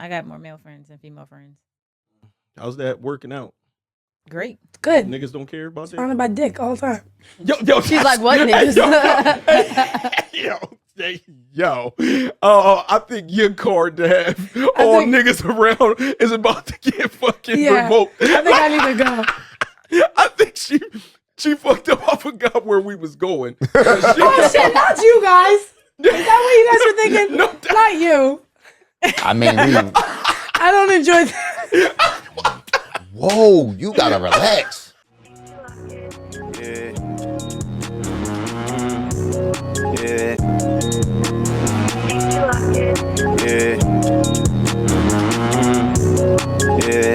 I got more male friends than female friends. How's that working out? Great. Good. Niggas don't care about that? Surrounded by dick all the time. Yo, She's like, what niggas? I think your card to have all niggas around is about to get fucking revoked. I think I need to go. I think she fucked up. I forgot where we was going. Oh shit, not you guys. Is that what you guys were thinking? No, not you. I mean, I don't enjoy that. Whoa, you gotta relax. Yeah. Yeah. Yeah. Yeah.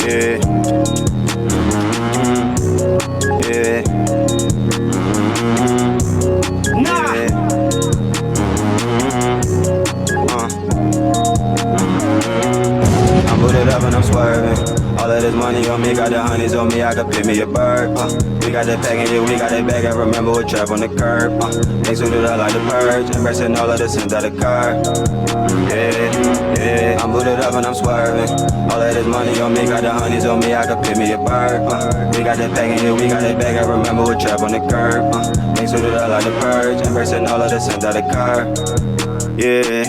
Yeah. Yeah. Nah. I'm booted up and I'm swerving. All of this money on me, got the honeys on me, I could pick me a bird. We got the pack and yeah, we got that bag. I remember what trap on the curb. They suited up like the purge, embracing all of the sins of the car. Yeah, I'm booted up and I'm swerving. All of this money on me, got the honeys on me, I could pick me a bird. We got the pack and yeah, we got that bag. I remember what trap on the curb. They suited up like the purge, embracing all of the sins of the car. Yeah.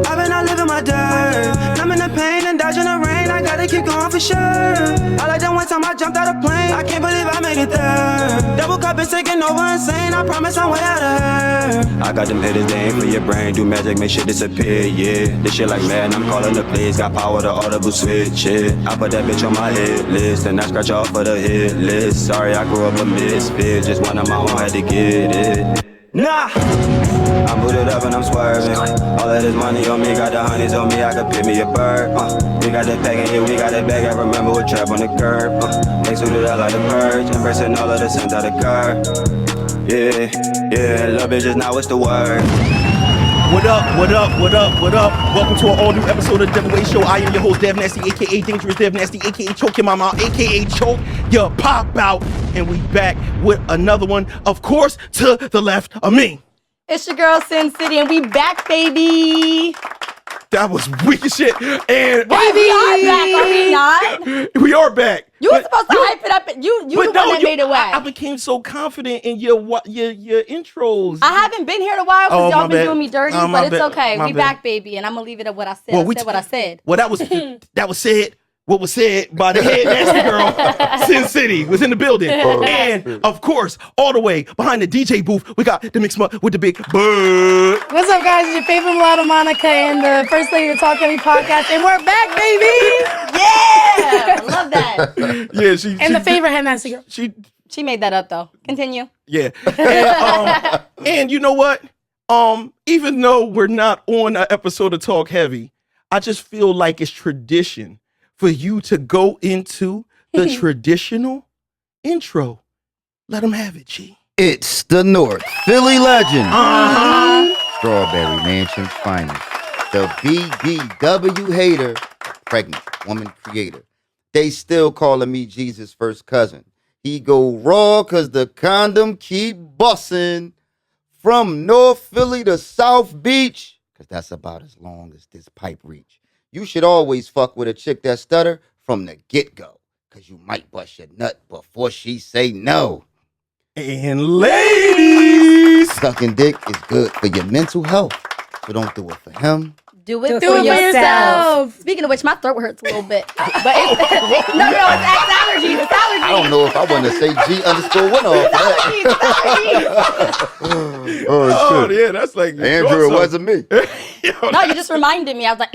I've been out living my dirt. I'm in the pain and dodging the rain. I gotta keep going for sure. I like that one time I jumped out of plane. I can't believe I made it there. Double cup is taking over insane. I promise I'm way out of her. I got them hitters, they aim for your brain. Do magic, make shit disappear, yeah. This shit like man, I'm calling the plays. Got power to audible switch, yeah. I put that bitch on my hit list. And I scratch off for the hit list. Sorry, I grew up a misfit. Just one of my own, had to get it. Nah, I'm booted up and I'm swerving. All of this money on me, got the honeys on me, I could pick me a bird. We got that pack and yeah, we got that bag. I remember what trap on the curb. They suited up like the purge, embracing all of the sins of the car. Yeah, love bitches, now what's the word? What up, what up, what up, what up? Welcome to an all-new episode of the Devinwade Show. I am your host, Dev Nasty, a.k.a. Dangerous Dev Nasty, a.k.a. Choke Your Mama, a.k.a. Choke Your Pop Out. And we back with another one, of course, to the left of me. It's your girl, Sin City, and we back, baby. That was weak as shit. And Baby, we are back, are we not? We are back. You were supposed to hype it up. You the one that made it whack. I became so confident in your intros. I haven't been here in a while because y'all been doing me dirty, but it's okay. We bad. Back, baby, and I'm gonna leave it at what I said. I said what I said. Well, that was said. What was said by the head nasty girl, Sin City, was in the building. And, of course, all the way behind the DJ booth, we got the Mix with the big bird. What's up, guys? It's your favorite mulatto, Monica, and the First Lady of Talk Heavy podcast, and we're back, baby! Yeah! I love that. Yeah, the favorite head nasty girl. She made that up, though. Continue. Yeah. And you know what? Even though we're not on an episode of Talk Heavy, I just feel like it's tradition for you to go into the traditional intro. Let them have it, G. It's the North Philly legend. Strawberry Mansion's finest. The BBW hater, pregnant woman creator. They still calling me Jesus' first cousin. He go raw cause the condom keep bussin'. From North Philly to South Beach, cause that's about as long as this pipe reach. You should always fuck with a chick that stutter from the get-go, cause you might bust your nut before she say no. And ladies, sucking dick is good for your mental health, so don't do it for him. Do it for yourself. Speaking of which, my throat hurts a little bit. But it's, no, it's allergies. It's allergies. I don't know if I want to say G_winner off that. Oh, yeah, that's like Andrew, it wasn't me. No, you just reminded me. I was like,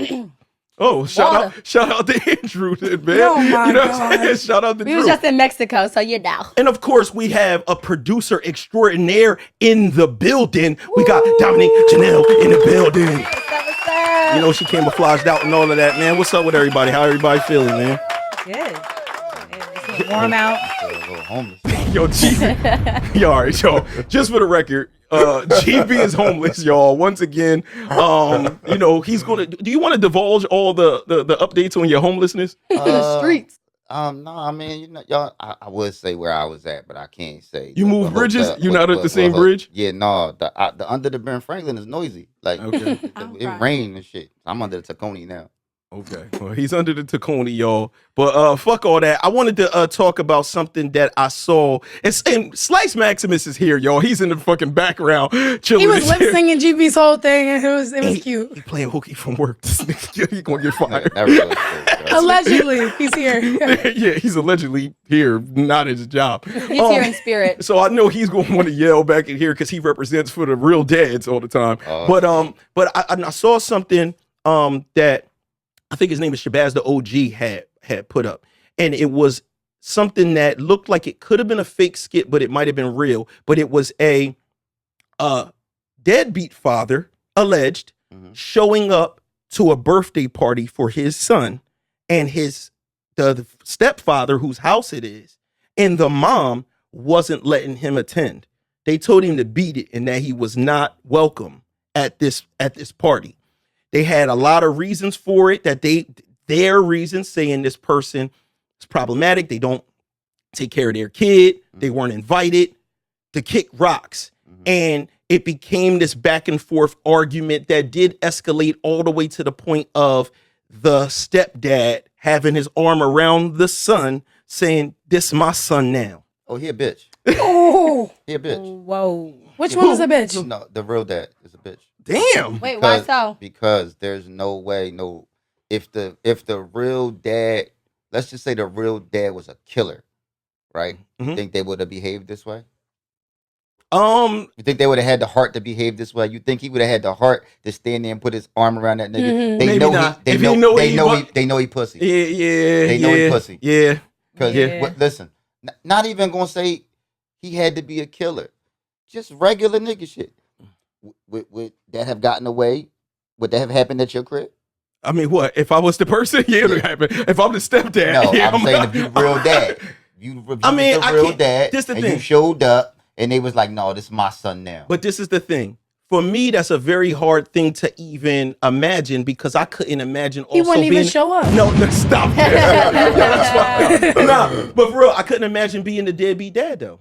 oh, shout out to Andrew, man. Oh my God. Shout out to Drew. We was just in Mexico, so you know. And of course, we have a producer extraordinaire in the building. We got Dominique Janelle in the building. What's up? You know, she camouflaged out and all of that, man. What's up with everybody? How everybody feeling, man? Good. It's warm out. Yo, GB. Yo, all right, yo. Just for the record, GB is homeless, y'all. Once again, you know, he's gonna. Do you want to divulge all the updates on your homelessness? In the streets. No, I mean, y'all. I would say where I was at, but I can't say. You move bridges. You're not at the same bridge. Yeah, no. The under the Ben Franklin is noisy. Like, Okay. it rained and shit. I'm under the Tacony now. Okay, well, he's under the Tacony, y'all. But fuck all that. I wanted to talk about something that I saw. And Slice Maximus is here, y'all. He's in the fucking background chilling. He was lip singing GB's whole thing, and it was cute. He playing hooky from work. This nigga, he gonna get fired. Never really good, Allegedly, he's here. Yeah, he's allegedly here, not at his job. He's here in spirit. So I know he's gonna want to yell back in here because he represents for the real dads all the time. But I saw something that. I think his name is Shabazz the OG had put up. And it was something that looked like it could have been a fake skit, but it might have been real. But it was a deadbeat father, alleged, showing up to a birthday party for his son and the stepfather whose house it is, and the mom wasn't letting him attend. They told him to beat it and that he was not welcome at this party. They had a lot of reasons for it, that their reasons saying this person is problematic. They don't take care of their kid. They weren't invited to kick rocks. And it became this back and forth argument that did escalate all the way to the point of the stepdad having his arm around the son saying, "This my son now." Oh, he a bitch. Oh, He a bitch. Whoa. which one is a bitch? No, the real dad is a bitch. Damn. Wait, why so? Because there's no way, if the real dad, let's just say the real dad was a killer, right? You think they would have behaved this way? You think they would have had the heart to behave this way? You think he would have had the heart to stand there and put his arm around that nigga? Maybe not. They know he pussy. Yeah. They know he pussy. Yeah. Because listen, not even gonna say he had to be a killer. Just regular nigga shit. Would that have gotten away? Would that have happened at your crib? I mean, what? If I was the person, it would happen. If I'm the stepdad, No, yeah, I'm saying if you real dad. You I mean, the real dad, this the and thing. you showed up, and they was like, no, this is my son now. But this is the thing. For me, that's a very hard thing to even imagine because I couldn't imagine also He wouldn't even being... show up. No, stop that. Nah, but for real, I couldn't imagine being the deadbeat dad, though.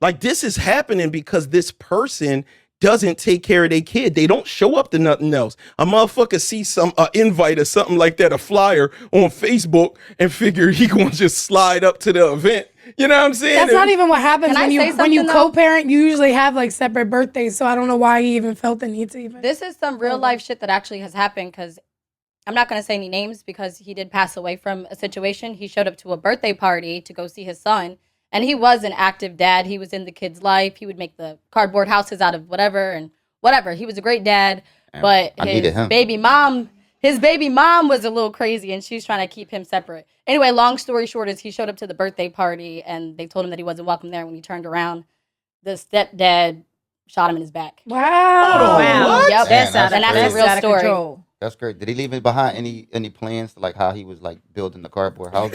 Like, this is happening because this person doesn't take care of their kid. They don't show up to nothing else. A motherfucker see some invite or something like that, a flyer on Facebook, and figure he gonna just slide up to the event. You know what I'm saying? That's not even what happens Can I say when you something, though? co-parent. You usually have like separate birthdays, so I don't know why he even felt the need to even. This is some real life shit that actually has happened because I'm not going to say any names because he did pass away from a situation. He showed up to a birthday party to go see his son, and he was an active dad. He was in the kid's life. He would make the cardboard houses out of whatever. He was a great dad, but his baby mom was a little crazy, and she's trying to keep him separate. Anyway, long story short is he showed up to the birthday party, and they told him that he wasn't welcome there. When he turned around, the stepdad shot him in his back. Wow. What? Yep. That's a real story. Control. That's great. Did he leave it behind any plans, like how he was like building the cardboard house?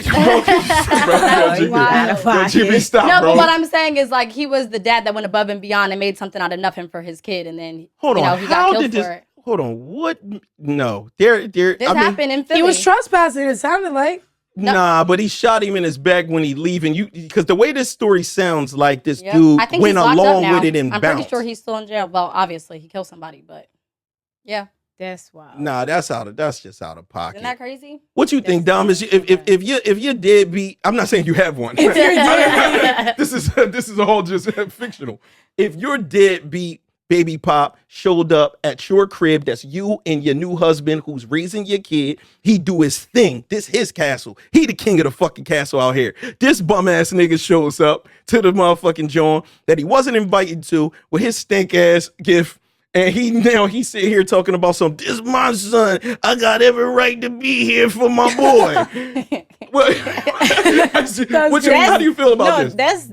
Jimmy, stop, No, bro. but what I'm saying is like he was the dad that went above and beyond and made something out of nothing for his kid, and then he got killed for it. Hold on, what? No, this happened in Philly. He was trespassing. It sounded like. Nah, but he shot him in his back when he leaving. Because the way this story sounds like this dude I think went he's locked along up now. with it and I'm bounced. pretty sure he's still in jail. Well, obviously he killed somebody, but yeah. That's wild. Nah, that's just out of pocket. Isn't that crazy? What you think, Dom? Is if you're deadbeat, I'm not saying you have one. This is all just fictional. If your deadbeat baby pop showed up at your crib, that's you and your new husband who's raising your kid, he do his thing. This his castle. He the king of the fucking castle out here. This bum ass nigga shows up to the motherfucking joint that he wasn't invited to with his stink ass gift. And he's sitting here talking about this is my son. I got every right to be here for my boy. How do you feel about this? That's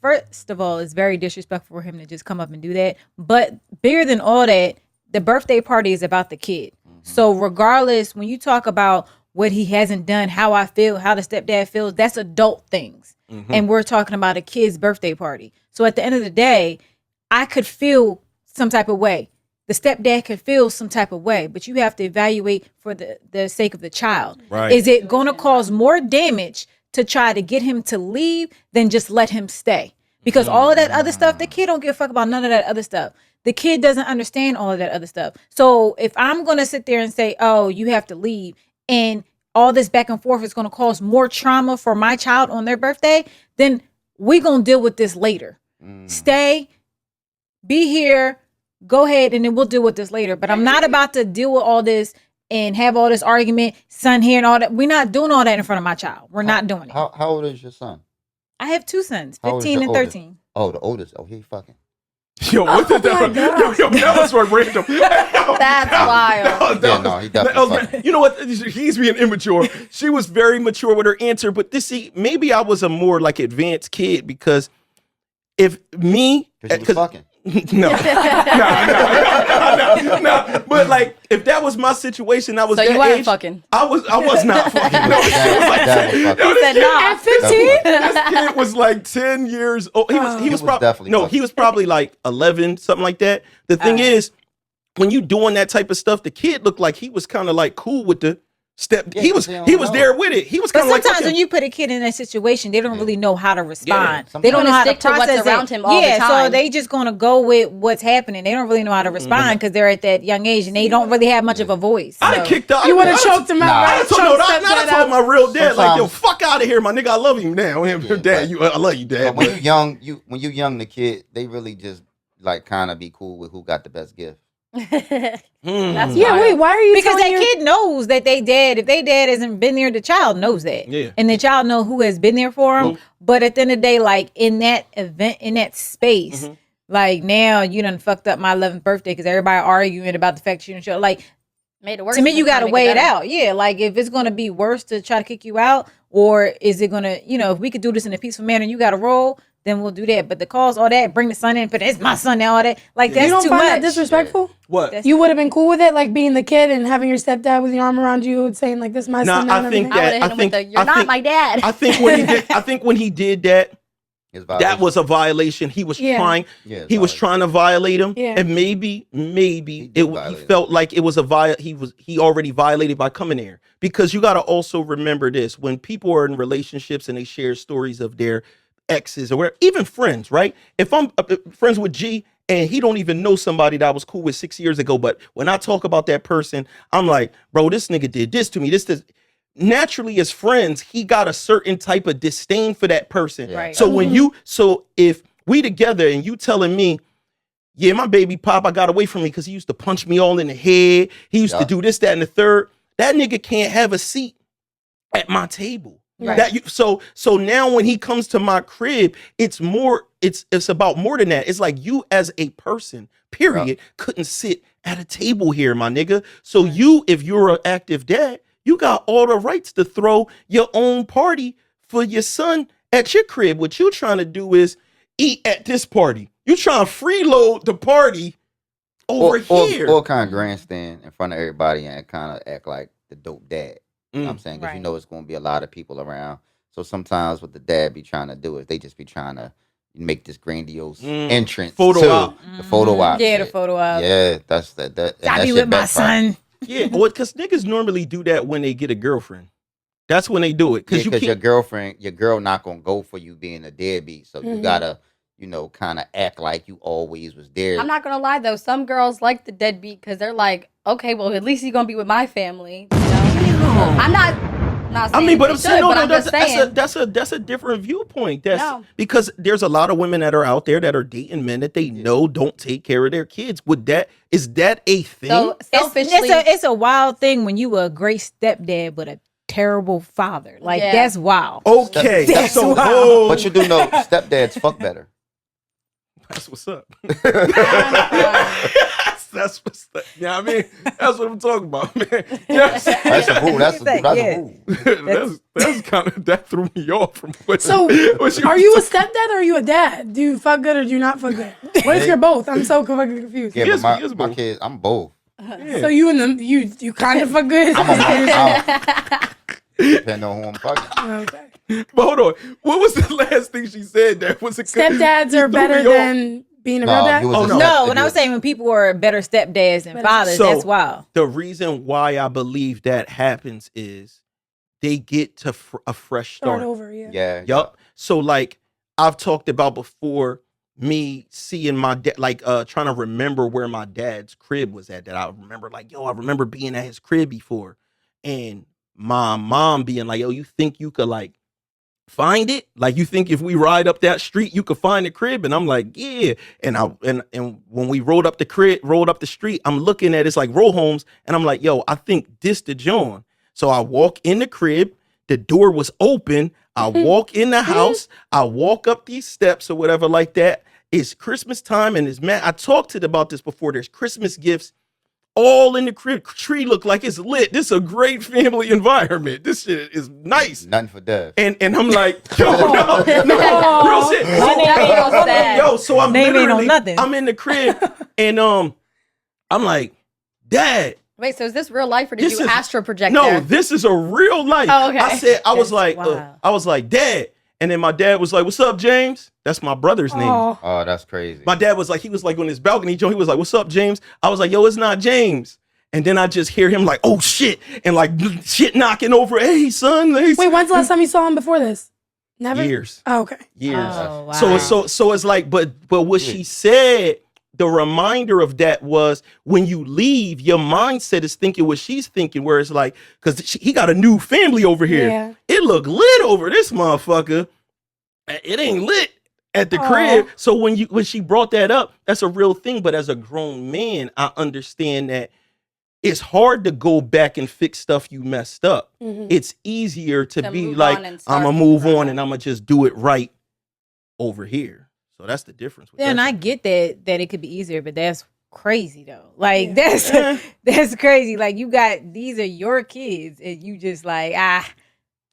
first of all, it's very disrespectful for him to just come up and do that. But bigger than all that, the birthday party is about the kid. So regardless, when you talk about what he hasn't done, how I feel, how the stepdad feels, that's adult things. And we're talking about a kid's birthday party. So at the end of the day, I could feel some type of way. the stepdad could feel some type of way, but you have to evaluate for the sake of the child. Right. Is it going to cause more damage to try to get him to leave than just let him stay? Because all of that other stuff, the kid don't give a fuck about none of that other stuff. The kid doesn't understand all of that other stuff. So if I'm going to sit there and say, oh, you have to leave, and all this back and forth is going to cause more trauma for my child on their birthday, then we're going to deal with this later. Stay, be here, go ahead, and then we'll deal with this later. But I'm not about to deal with all this and have all this argument, son here and all that. We're not doing all that in front of my child. We're not doing it. How old is your son? I have 2 sons, How old is 15 your and oldest? 13. Oh, the oldest. Oh, he fucking. Yo, what did that? Yo, that was so random. That's wild. Yeah, no, he definitely fucking. You know what? He's being immature. She was very mature with her answer, but maybe I was a more like advanced kid because if me, Because he was fucking. no, but like if that was my situation, I was So that you weren't age, fucking. I was not fucking. No, Dad was fucking. He said no. At 15? this kid was like 10 years old. He was He was probably definitely no, fucking. he was probably like 11, something like that. The thing is, when you doing that type of stuff, the kid looked like he was kind of like cool with the step. Yeah, he was they don't know. there with it. He was But kind of like sometimes fucking- when you put a kid in that situation, they don't really know how to respond. sometimes- They don't know how to Stick to what's process around it. him all the Yeah, so time. they just gonna go with what's happening. They don't really know how to respond because they're at that young age and they don't really have much of a voice. I So. done kicked out. You would have choked him out, Nah. right? I told, Choked I stepdad told my out. real dad, like, yo, Sometimes- fuck out of here, my nigga. I love you now. Dad, I love you, Dad. But when you young, when you young, the kid, they really just like kind of be cool with who got the best gift. That's Yeah, wild. wait, why are you Because telling that kid knows that they dad, if they dad hasn't been there, the child knows that. Yeah. And the child know who has been there for him. But at the end of the day, like in that event, in that space, like now you done fucked up my 11th birthday because everybody arguing about the fact you didn't show. Like Made it worse. to me, you got to Make weigh it better. out. Yeah, like if it's going to be worse to try to kick you out, or is it going to, if we could do this in a peaceful manner and you got to roll, then we'll do that. But the calls, all that, bring the son in, but it's my son now, all that, like that's You don't too find much. that disrespectful? What? You would have been cool with it, like being the kid and having your stepdad with your arm around you and saying like, "This is my Nah, son." now," I and think everything? I would have hit him with the, you're not my dad. I think when he did, when he did that, His that violation. was a violation. He was Yeah. trying. Yeah, He was violation. trying to violate him, Yeah. and maybe did he violate felt like it was a he already violated by coming there. Because you got to also remember this: when people are in relationships and they share stories of their exes or whatever, even friends, right? If I'm friends with G and he don't even know somebody that I was cool with 6 years ago, but when I talk about that person, I'm like, bro, this nigga did this to me. This. Naturally, as friends, he got a certain type of disdain for that person. Right. So if we together and you telling me, yeah, my baby pop, I got away from me because he used to punch me all in the head. He used to do this, that, and the third. That nigga can't have a seat at my table. Right. So now when he comes to my crib, it's about more than that. It's like you as a person, period, couldn't sit at a table here, my nigga. So if you're an active dad, you got all the rights to throw your own party for your son at your crib. What you're trying to do is eat at this party. You're trying to freeload the party over here. Or kind of grandstand in front of everybody and kind of act like the dope dad. You know what I'm saying? Because you know it's going to be a lot of people around. So sometimes what the dad be trying to do is they just be trying to make this grandiose entrance Photo to op. the photo op. Yeah, the shit. photo op. Yeah, that's that. And I that's be your with my best part. son. Yeah, because niggas normally do that when they get a girlfriend. That's when they do it. Because Because your girl not gonna go for you being a deadbeat. So you gotta, kind of act like you always was there. I'm not gonna lie though, some girls like the deadbeat because they're like, okay, well at least he's gonna be with my family. You know? I'm not saying I mean, but they I'm saying, should, no, I'm just saying. that's a different viewpoint. That's No. because there's a lot of women that are out there that are dating men that they know don't take care of their kids. Is that a thing? So selfishly, It's a wild thing when you a great stepdad but a terrible father. Like Yeah. that's wild. Okay, That's so wild. But you do know stepdads fuck better. that's what's up. That's what's up. Yeah, I mean, that's what I'm talking about, man. Yes. That's a rule. That's a Yeah. rule. that's kind of that threw me off from what. So, what are you a stepdad or are you a dad? Do you fuck good or do you not fuck good? What if you're both? I'm so fucking confused. Yeah, Yes, but he is my both. kids, I'm both. So you and them, you kind of fuck good. Depending on who I'm fucking. Okay. But hold on, what was the last thing she said? That was a Stepdads are better than being a real dad? Oh, no. No, when I was saying when people were better stepdads than fathers, So, that's wild. The reason why I believe that happens is they get to a fresh start. over, yeah. Yeah. Yup. So like I've talked about before, me seeing my dad, like trying to remember where my dad's crib was at. That I remember, like, yo, I remember being at his crib before, and my mom being like, yo, you think you could like find it? Like, you think if we ride up that street, you could find the crib? And I'm like, yeah. And when we rode up the street, I'm looking at it's like row homes, and I'm like, yo, I think this the John. So I walk in the crib, the door was open. I walk in the house, I walk up these steps or whatever like that. It's Christmas time, and I talked to them about this before. There's Christmas gifts all in the crib. Tree look like it's lit. This is a great family environment. This shit is nice. Nothing for Dev. And I'm like, yo, no, real shit. So I'm literally, I'm in the crib, and I'm like, Dad. Wait, so is this real life or did you astral project? No, this is a real life. Oh, okay. I was like, Dad. And then my dad was like, what's up, James? That's my brother's name. Oh, that's crazy. My dad was like, he was like on his balcony, Joe. He was like, what's up, James? I was like, yo, it's not James. And then I just hear him like, oh shit, and like shit knocking over. Hey, son. Hey, wait, when's the last time you saw him before this? Never. Years. Oh, okay. Years. Oh, wow. So it's like, but what she said, the reminder of that was when you leave, your mindset is thinking what she's thinking, where it's like, because he got a new family over here. Yeah. It look lit over this motherfucker. It ain't lit at the crib. So when she brought that up, that's a real thing. But as a grown man, I understand that it's hard to go back and fix stuff you messed up. It's easier to be like, I'm gonna move on and I'm gonna just do it right over here. So that's the difference. Yeah, and I get that it could be easier, but that's crazy though. Like that's crazy. Like these are your kids, and you just like I'm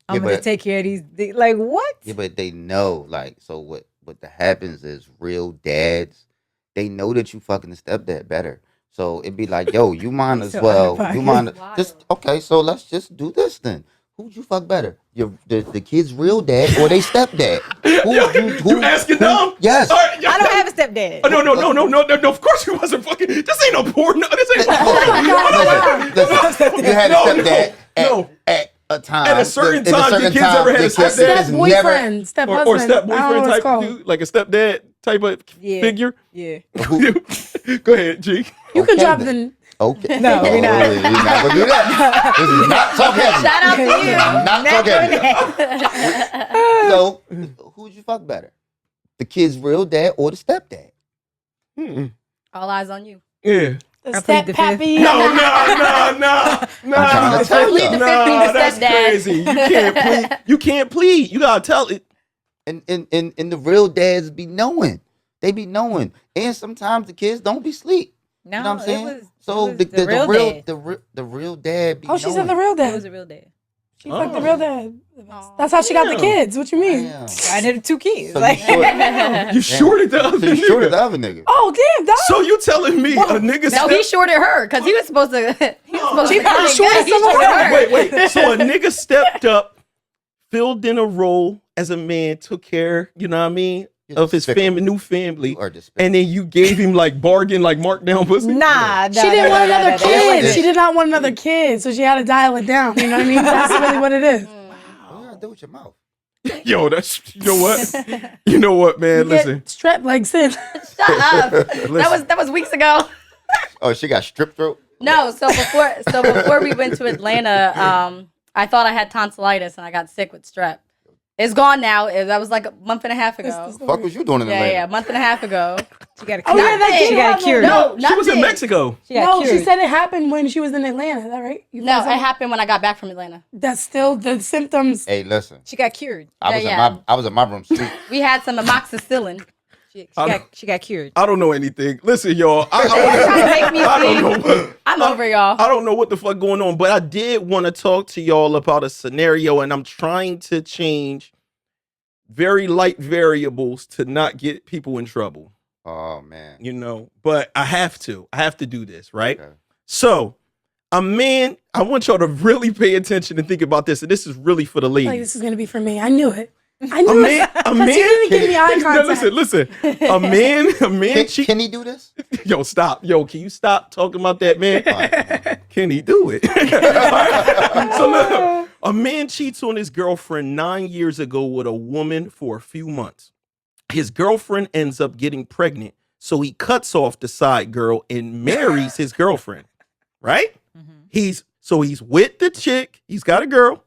gonna take care of these. Like what? Yeah, but they know. Like, so what happens is real dads, they know that you fucking the stepdad better. So it'd be like, yo, you might as well. You might just okay. So let's just do this then. Who'd you fuck better? The kid's real dad or they stepdad? You asking them? Yes. I don't have a stepdad. Oh, no. Of course you wasn't fucking. This ain't no porn. This ain't no porn. Listen, you had a stepdad at a time. At a certain time, your kids ever had a stepdad? Step boyfriend, step husband. Or step boyfriend type of dude, like a stepdad type of figure. Yeah. Go ahead, G. You can drop the. Okay. No, we're not. We're not gonna do that. This is not talk heavy. Shout out to you. Not talk heavy. So, who'd you fuck better? The kid's real dad or the stepdad? All eyes on you. Yeah. The step pappy. No. I'm trying to tell you. No, that's crazy. You can't plead. You gotta tell it. And the real dads be knowing. They be knowing. And sometimes the kids don't be asleep. No, you know what I'm saying? So the real dad be Oh, she said the real It dad. was a real dad. She fucked the real dad. That's how she got the kids. What you mean? I had 2 kids. So Like, You shorted the other you shorted nigga. the other nigga. Oh, damn, dog. So you telling me a nigga No, he shorted her because he was supposed to. She probably shorted someone else. Wait. So a nigga stepped up, filled in a role as a man, took care, you know what I mean, of his family, new family, and then you gave him like bargain, like markdown pussy? nah. She didn't want another kid. She did not want another kid, so she had to dial it down. You know what I mean? That's really what it is. What you gotta do with your mouth? Yo, that's, you know what? You know what, man? Listen. Strap legs in. Shut up. That was weeks ago. Oh, she got strip throat? No, so before we went to Atlanta, I thought I had tonsillitis and I got sick with strep. It's gone now. That was like a month and a half ago. What the fuck was you doing in Atlanta? Yeah, a month and a half ago. She got a Oh, yeah, she got cured. No, She was in Mexico. No, she said it happened when she was in Atlanta. Is that right? No, it happened when I got back from Atlanta. That's still the symptoms. Hey, listen. She got cured. I was in my room sleep. We had some amoxicillin. She got cured. I don't know anything. Listen, y'all. Trying to make me I don't sleep. know. I'm over y'all. I don't know what the fuck going on, but I did want to talk to y'all about a scenario, and I'm trying to change very light variables to not get people in trouble. Oh, man. You know, but I have to do this, right? Okay. So, a man, I want y'all to really pay attention and think about this, and this is really for the ladies. Like, this is going to be for me. I knew it. I knew A man. He didn't give me eye contact. Listen. A man. Can he do this? Yo, stop. Yo, can you stop talking about that, man? Can he do it? So look, a man cheats on his girlfriend 9 years ago with a woman for a few months. His girlfriend ends up getting pregnant, so he cuts off the side girl and marries his girlfriend. Right? He's with the chick. He's got a girl.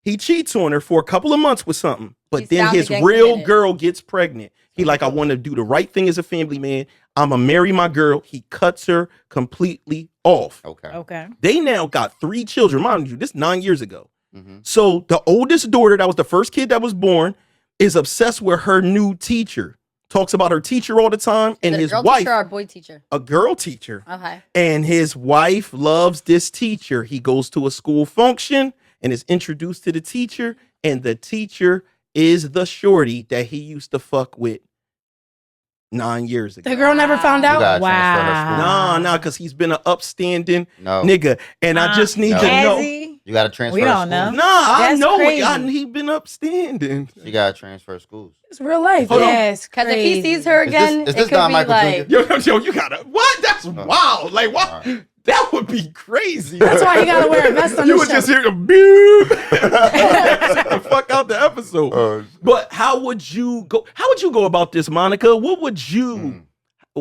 He cheats on her for a couple of months with something, but He's then found his again real committed. girl gets pregnant. He like, I want to do the right thing as a family man. I'm going to marry my girl. He cuts her completely off. Okay. They now got 3 children. Mind you, this 9 years ago. Mm-hmm. So the oldest daughter, that was the first kid that was born, is obsessed with her new teacher. Talks about her teacher all the time. And Is it a his girl wife, teacher or a boy teacher? a girl teacher. Okay. And his wife loves this teacher. He goes to a school function and is introduced to the teacher. And the teacher is the shorty that he used to fuck with 9 years ago. The girl never found You out. gotta transfer her school. Nah, because he's been an upstanding No. nigga. And I just need No. to know. Azzy? You gotta transfer We her don't schools. know. Nah, I That's know crazy. it. He been upstanding. You gotta transfer schools. It's real life. Hold on. Yes, Because if he crazy. sees her Is this- again, is it this could Don be Michael like, Yo, you gotta. What? That's wild. Like, what? Alright. That would be crazy. That's why he gotta wear a vest on You the would show. just hear the beep. Get the fuck out the episode. Oh, But how would you go? How would you go about this, Monica? What would you?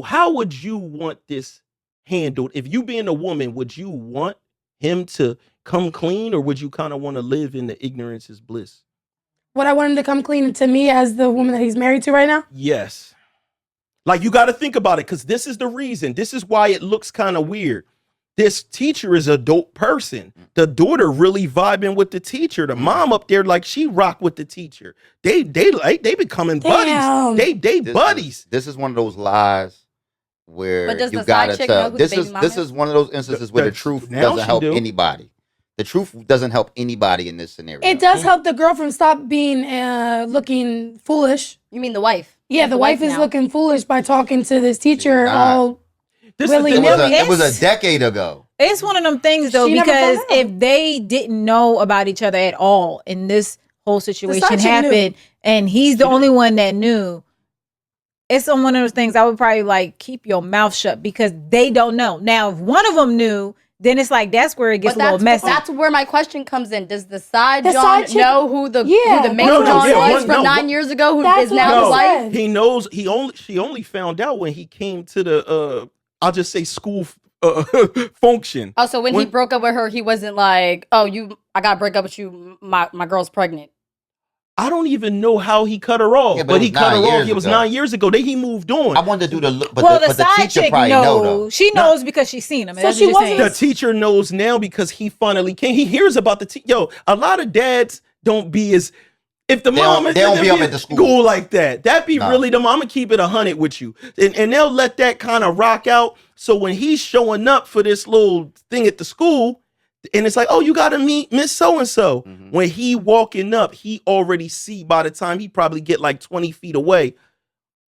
How would you want this handled? If you being a woman, would you want him to come clean, or would you kind of want to live in the ignorance is bliss? Would I want him to come clean to me as the woman that he's married to right now? Yes. Like, you got to think about it, because this is the reason. This is why it looks kind of weird. This teacher is a dope person. The daughter really vibing with the teacher. The mom up there, like, she rock with the teacher. They becoming Damn. buddies. They This buddies. This is one of those lies where But does you the side gotta chick know tell. who the This baby is mama this is? is one of those instances where the truth Now doesn't she help do. anybody. The truth doesn't help anybody in this scenario. It does help the girlfriend stop being looking foolish. you mean the wife? Yeah, the wife is now. looking foolish by talking to this teacher not. all This is the Really thing. nilly. It was a decade ago. It's one of them things though, She never because found out. if they didn't know about each other at all and this whole situation chick knew. happened and he's the only one that knew, it's on one of those things I would probably like keep your mouth shut because they don't know. Now, if one of them knew, then it's like that's where it gets But a little messy. that's where my question comes in. Does the side The John side chick- know who the Yeah, main that's what John I'm saying. was from 9 years ago, who That's is what now I the No, wife? said. he knows. She only found out when he came to the I'll just say school function. Oh, so when he When- broke up with her, he wasn't like, "Oh, I gotta break up with you. My girl's pregnant." I don't even know how he cut her off, Yeah, but but it he was cut her 9 off. years It was ago. 9 years ago. Then he moved on. I wanted to do the but well, the, but the side teacher chick probably know though. knows. She knows because she's seen him. So That's she what you're wasn't- saying. The teacher knows now because he finally came. He hears about the yo. A lot of dads don't be as if the mom they don't be up at the school. like that. That be Nah. really them. I'm gonna keep it 100 with you, and they'll let that kind of rock out. So when he's showing up for this little thing at the school, and it's like, oh, you gotta meet Miss So and So. When he walking up, he already see by the time he probably get like 20 feet away.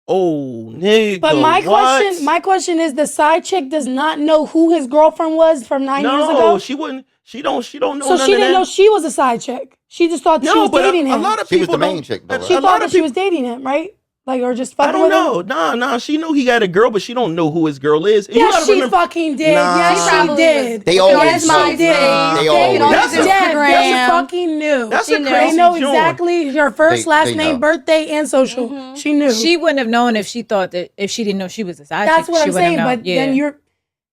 Oh, nigga. But what? my question is, the side chick does not know who his girlfriend was from 9 years ago. No, she wouldn't. She don't know. So none she of didn't that. know she was a side chick. She just thought she No, was but dating a him. lot of She was people the main don't- chick, though, right? She a lot thought of that she people- was dating him, right? Like, or just I fucking don't with him. know. Nah. She knew he had a girl, but she don't know who his girl is. And you Yes, gotta she remember- fucking did. Nah. Yes, She she probably did. They Yes, always she know. did. They always They That's a- did. Instagram. They fucking knew. That's She a knew. crazy They know joint. exactly her first, They last name, know. birthday, and social. She knew. She wouldn't have known if she thought that if she didn't know she was a side That's chick. what she I'm wouldn't saying. have known. But then you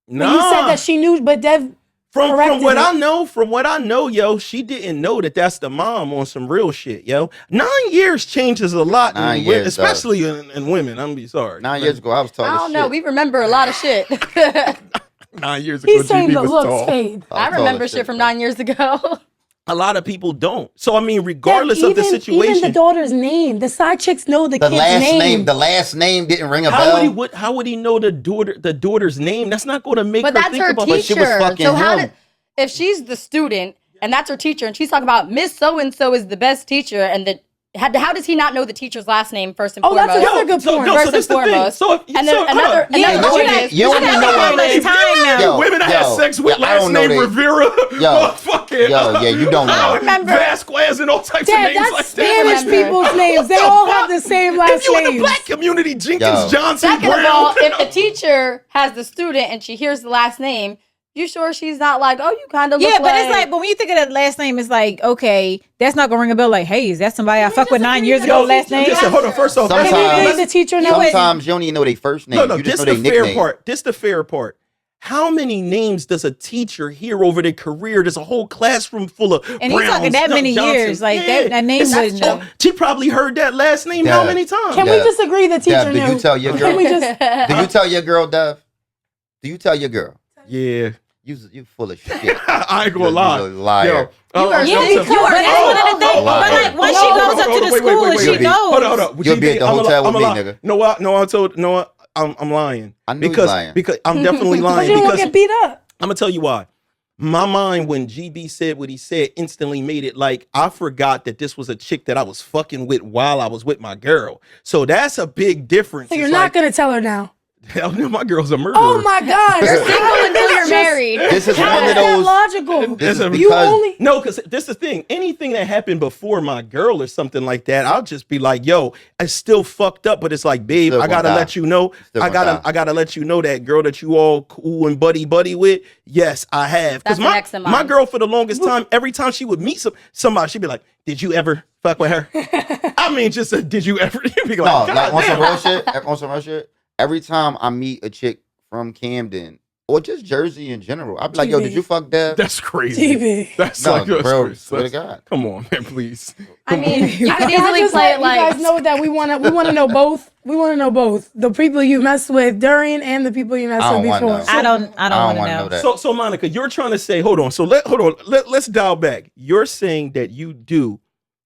Nah. said that she knew, but Dev. From corrected what it. I know, yo, she didn't know that that's the mom on some real shit, yo. 9 years changes a lot, 9 in years especially in women. I'm gonna be sorry. 9 years ago, I was talking I don't know. shit. We remember a lot of shit. 9 years ago, He's saying GB the was looks tall. fade. I was remember talking shit from bro. 9 years ago. A lot of people don't. So I mean, regardless Even- of the situation, even the daughter's name, the side chicks know the The kid's last name. name, the last name didn't ring a how bell. would he know the daughter's name? That's not going to make But her that's think her about. But she was teacher. fucking So how him. did if she's the student and that's her teacher and she's talking about Miss So and So is the best teacher and that how does he not know the teacher's last name first and Oh, that's foremost? another good point. First and foremost. So if, And then another point is, you don't even know how much time now. Yo, women that have sex with I last don't know name they- Rivera, motherfucking yeah, you don't know. I remember. Vasquez and all types of Dad, names that's like Spanish that. people's names. They What the all fuck? have the same last If you in the names. black community, Jenkins, Yo. Johnson, second Brown. of all, if the teacher has the student and she hears the last name, you sure she's not like, oh, you kind of look Yeah, but it's like, but when you think of that last name, it's like, okay, that's not gonna ring a bell. Like, hey, is that somebody I fucked with 9 years ago? Last name. Listen, hold on. First off, Sometimes- Can you let's- read the teacher now? Sometimes you don't even know their first name. no, you just this know the their fair nickname. part. This the fair part. How many names does a teacher hear over their career? There's a whole classroom full of And he's talking Browns, that many Johnsons. years, like, that name It's- wouldn't know. She probably heard that last name how Dev. many times? Can we Dev. just agree the teacher Dev, do knew? you tell your Can girl? we just? Do you tell your girl, Dev? Do you tell your girl? Yeah. You full of shit. I ain't gonna You're lie. a liar. You are I'm sick. telling- You are But that's one of the things. Liar. But like, once No, she hold goes on, up to hold the on, wait, school wait, and wait, she wait. knows. Hold on. You'll be at the hotel with me, nigga. No, I told. No, I'm lying. I knew you because lying. because I'm definitely Because lying you don't want because to get beat up. I'm gonna tell you why. My mind, when GB said what he said, instantly made it like I forgot that this was a chick that I was fucking with while I was with my girl. So that's a big difference. So you're It's not like, gonna tell her now. hell no, my girl's a murderer. Oh my God! You're single until you're married. This is How one is of that those. logical? This is You You because only. No, because this is the thing. Anything that happened before my girl or something like that, I'll just be like, yo, it's still fucked up, but it's like, babe, Still I gotta gonna let die. you know. Still I gonna die. gotta let you know that girl that you all cool and buddy with. Yes, I have. That's Because an ex of mine. my girl for the longest time, every time she would meet somebody, she'd be like, did you ever fuck with her? I mean, just did you ever? You'd be no, like, like God on some damn. real shit. On some real shit. Every time I meet a chick from Camden or just Jersey in general, I'd be like, yo, TV. did you fuck Dev? That's crazy. TV. That's No, like, that's bro, crazy. swear to God. Come on, man, please. I mean, you I could mean, I easily just play let it like. you guys know that we want to know both. We want to know both the people you messed with during and the people you messed I with don't wanna before. know. I don't want to wanna know. that. So Monica, you're trying to say, hold on. So let's dial back. You're saying that you do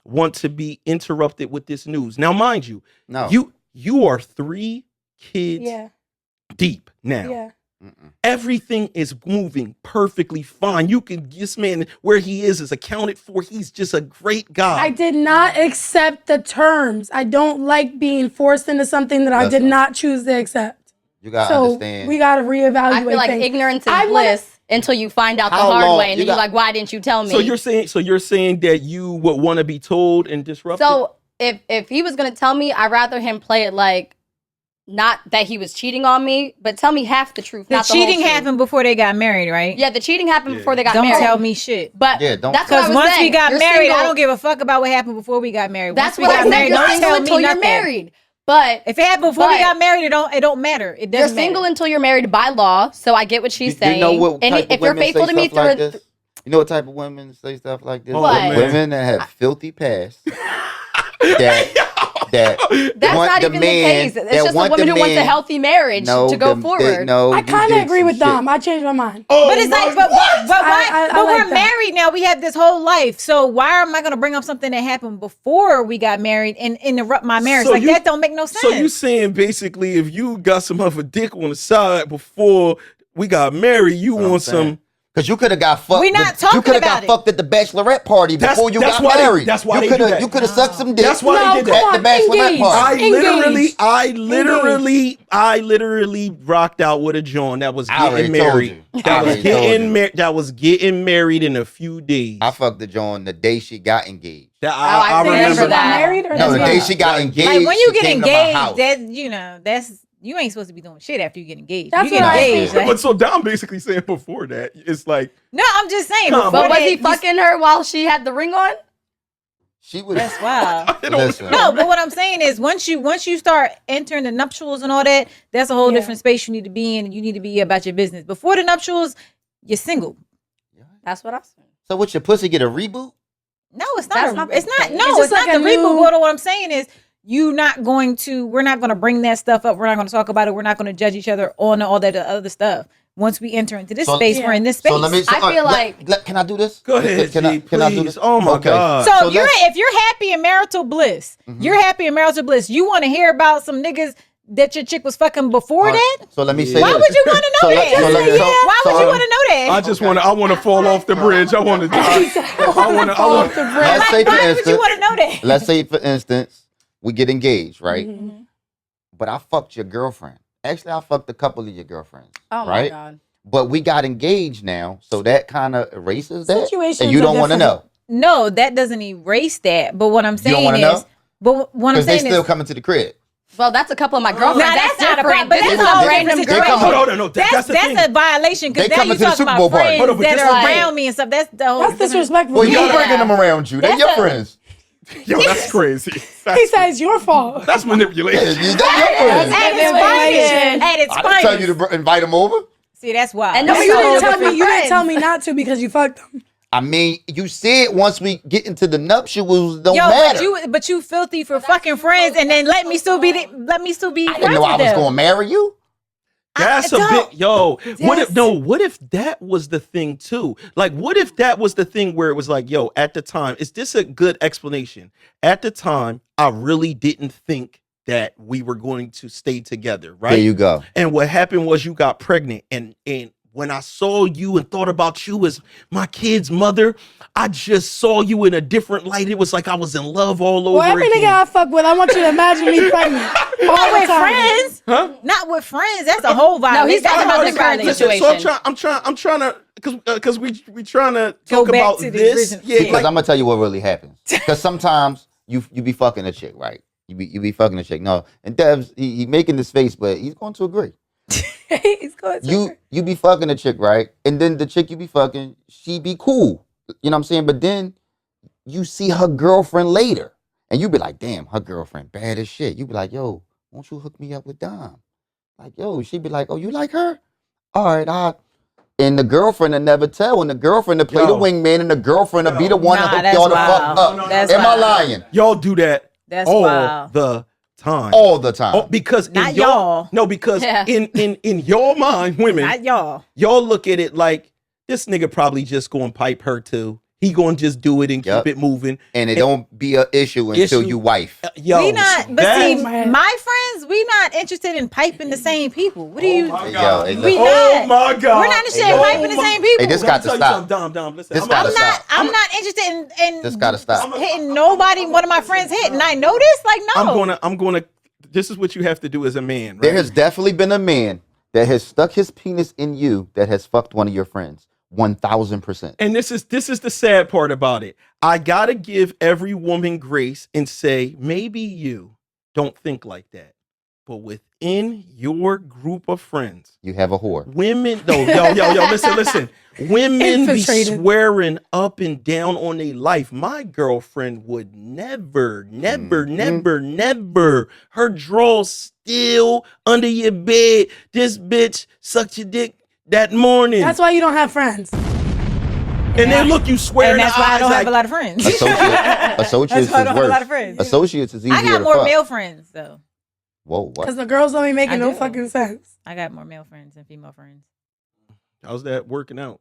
want to be interrupted with this news. Now, mind you, No. you are 3 kids Yeah, deep now. yeah. Everything is moving perfectly fine. You can, this man, where he is accounted for. He's just a great guy. I did not accept the terms. I don't like being forced into something that I did Listen. not choose to accept. You gotta So understand. we got to reevaluate I feel like things. ignorance is I wanna- bliss until you find out the How hard long- way, and you then you're got- like, "Why didn't you tell me?" So you're saying that you would want to be told and disrupted? So if he was gonna tell me, I'd rather him play it like not that he was cheating on me, but tell me half the truth. The not the whole cheating truth. happened before they got married, right? Yeah, the cheating happened before they got Don't married. tell me shit. But Yeah, don't- that's what I Because was once saying. we got You're married, single. I don't give a fuck about what happened before we got married. That's Once what we I got said. married, You're don't single tell until me you're nothing. married. But If it happened before we But- got married, it don't matter. It you're doesn't single matter. until you're married by law. So I get what she's saying. You know what And type if of you're women faithful say to me stuff like through this? You know what type of women say stuff like this? What? Women that have filthy past. that that's want not the even man, the case. It's that just a want woman the who wants a man- healthy marriage No, to go them- forward. no, I you kind did of agree some with shit. Dom. I changed my mind. Oh, But it's my like, but why? I But like we're that. married now. We have this whole life. So why am I going to bring up something that happened before we got married and interrupt my marriage? So Like you- that don't make no sense. So you saying basically if you got some other dick on the side before we got married, you What I'm want saying. some. Because you could have got fucked. We not You talking could have about got it. fucked at the bachelorette party That's- before you that's got why they- married. that's why you they coulda- do that. You could have sucked some dick. That's why No, they did come that. on, At the bachelorette engage. party. I literally rocked out with a John that was I already getting told married. you. I That was already told getting you. married. That was getting married in a few days. I fucked the John the day she got engaged. I They remember never got that. married or No, the they day got- she got engaged. like when you she get came to my house. engaged, that's you ain't supposed to be doing shit after you get engaged. That's you get what I engaged. think. Like, But so Dom basically saying before that, it's like no, I'm just saying. Come on. before But was that, he you- fucking her while she had the ring on? She was. That's wild. Listen. No, but what I'm saying is once you start entering the nuptials and all that, that's a whole Yeah. different space you need to be in. And you need to be about your business. Before the nuptials, you're single. That's what I said. So what? Your pussy get a reboot? No, it's That's not. not It's the not. case. No, It's it's, just not like the a reboot. new- What I'm saying is, we're not going to bring that stuff up. We're not going to talk about it. We're not going to judge each other on all that other stuff. Once we enter into this So- space, Yeah. we're in this space. So let me. I feel like- Can I do this? Go ahead, Can I G, do please. this? Oh my God. So, So let's- if you're happy in marital bliss, you're happy in marital bliss. You want to hear about some niggas that your chick was fucking before that? So let me say Why this. would you want to know that? Why would you want to know that? I just want to. I want to fall off the bridge. I want to die. I want to. Let's say for Why would you instance. want to know that. let's say for instance, we get engaged, right? Mm-hmm. But I fucked your girlfriend. Actually, I fucked a couple of your girlfriends. Oh right? my God. But we got engaged now, so that kind of erases that. Situations And you are don't want to different. know. No, that doesn't erase that. But what I'm You saying don't want is, to know? but what I'm Because they saying still is, coming to the crib. Well, that's a couple of my girlfriends. Nah, that's not a problem, different. but This that's is a a whole random different girl. situation. Hold on, no, that's the thing. That's a violation because They now coming you to the talking Super about Bowl party. friends Hold on, but that this are is- around me and stuff. That's the whole. That's disrespectful. Well, you Yeah. bringing them around you. They're That's your a- friends. Yo, that's crazy. He That's, said it's your fault. that's Yeah, manipulation. they're your friends. At its Manipulation. finest. At its I didn't tell you finest. to invite them over. See, that's why. And No, That's you a didn't whole tell me. different You didn't friends. tell me not to because you fucked them. I mean, you said once we get into the nuptials, don't Yo, matter. but you filthy for fucking friends, and then let me still be I didn't friends know I with was them. going to marry you. That's a don't- bit, yo. What Yes. if What if that was the thing too? Like, what if that was the thing where it was like, yo, at the time, is this a good explanation? At the time, I really didn't think that we were going to stay together, right? There you go. And what happened was you got pregnant, and when I saw you and thought about you as my kid's mother, I just saw you in a different light. It was like I was in love all over Well, every nigga again. I fuck with, I want you to imagine me pregnant. All Not the with time. friends. Huh? Not with friends. That's a whole violation. he's talking That's a about whole the different current violation. Listen, situation. so I'm trying to, because we trying to Go talk back about to the this. original- Yeah, Yeah. Because I'm gonna tell you what really happens. Because sometimes you be fucking a chick, right? You be fucking a chick. No, and Dev's he making this face, but he's going to agree. He's going to You be fucking a chick, right? And then the chick you be fucking, she be cool. You know what I'm saying? But then you see her girlfriend later, and you be like, damn, her girlfriend bad as shit. You be like, yo, won't you hook me up with Dom? Like, yo, she be like, oh, you like her? All right, and the girlfriend will never tell, and the girlfriend to play the Yo. wingman, and the girlfriend to be the one to Nah, hook that's y'all the fuck wild. up. No, That's Am I wild. lying? y'all do that That's all wild. the time. All the time. Oh, because Not in your, y'all. No, because Yeah. in your mind, women, Not y'all. y'all look at it like this nigga probably just going to pipe her too. He going to just do it and Yep. keep it moving. And it don't be an issue until Issue- you wife. Yo, We not, but that- see, Man. my friends, we not interested in piping the same people. What do you? my Hey, God. yo, hey, We look. not. Oh my God. We're not interested Hey, in yo. piping the same people. Hey, this Let me got to tell you stop. something, Dom, listen. This I'm gotta not- stop. I'm not interested in This gotta stop. hitting nobody. One of my friends hit, and I know this. Like, no. I'm gonna. This is what you have to do as a man. Right? There has definitely been a man that has stuck his penis in you that has fucked one of your friends. 1000%. And this is the sad part about it. I gotta give every woman grace and say maybe you don't think like that, but within your group of friends, You have a whore. women. No, yo, listen. Women be Infiltrated. swearing up and down on their life. My girlfriend would never. Her drawers still under your bed. This bitch sucked your dick that morning. That's why you don't have friends. And then look, you swear And in that's the why I eyes don't have like, a lot of friends. Associates That's why I is don't have a lot of worse. friends. Associates is easier I got to more fuck. male friends though. Whoa, what? Because the girls don't be making I no do. fucking sense. I got more male friends than female friends. how's that working out?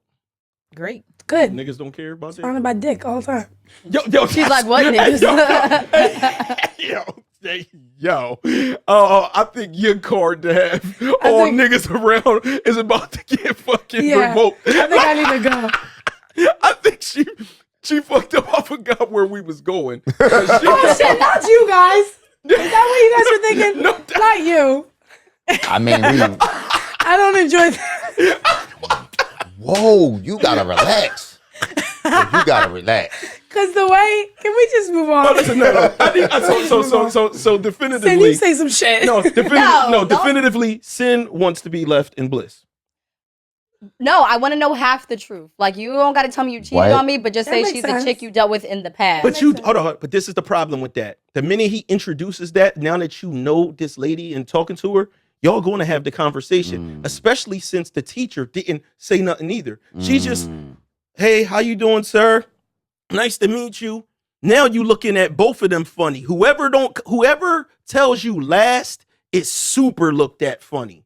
Great. Good. Niggas don't care about that. Surrounded by dick all the time. Yo, She's like, what niggas? yo. I think your card to have all think- niggas around is about to get fucking Yeah. revoked. I think I need to go. I think she fucked up. I forgot where we was going. Oh shit, not you guys. Is that what you guys were thinking? No, Not you. I mean, I don't enjoy that. whoa, you gotta relax. You gotta relax. Because the way, can we just move on? Listen, no. I think so Then definitively. you say some shit. No, don't. definitively, Sin wants to be left in bliss. No, I want to know half the truth. Like, you don't got to tell me you cheated What? on me, but just That say makes she's sense. a chick you dealt with in the past. But you hold on, but this is the problem with that. The minute he introduces that, now that you know this lady and talking to her, y'all going to have the conversation. Especially since the teacher didn't say nothing either. She just, hey, how you doing, sir? Nice to meet you. Now you looking at both of them funny. Whoever tells you last is super looked at funny.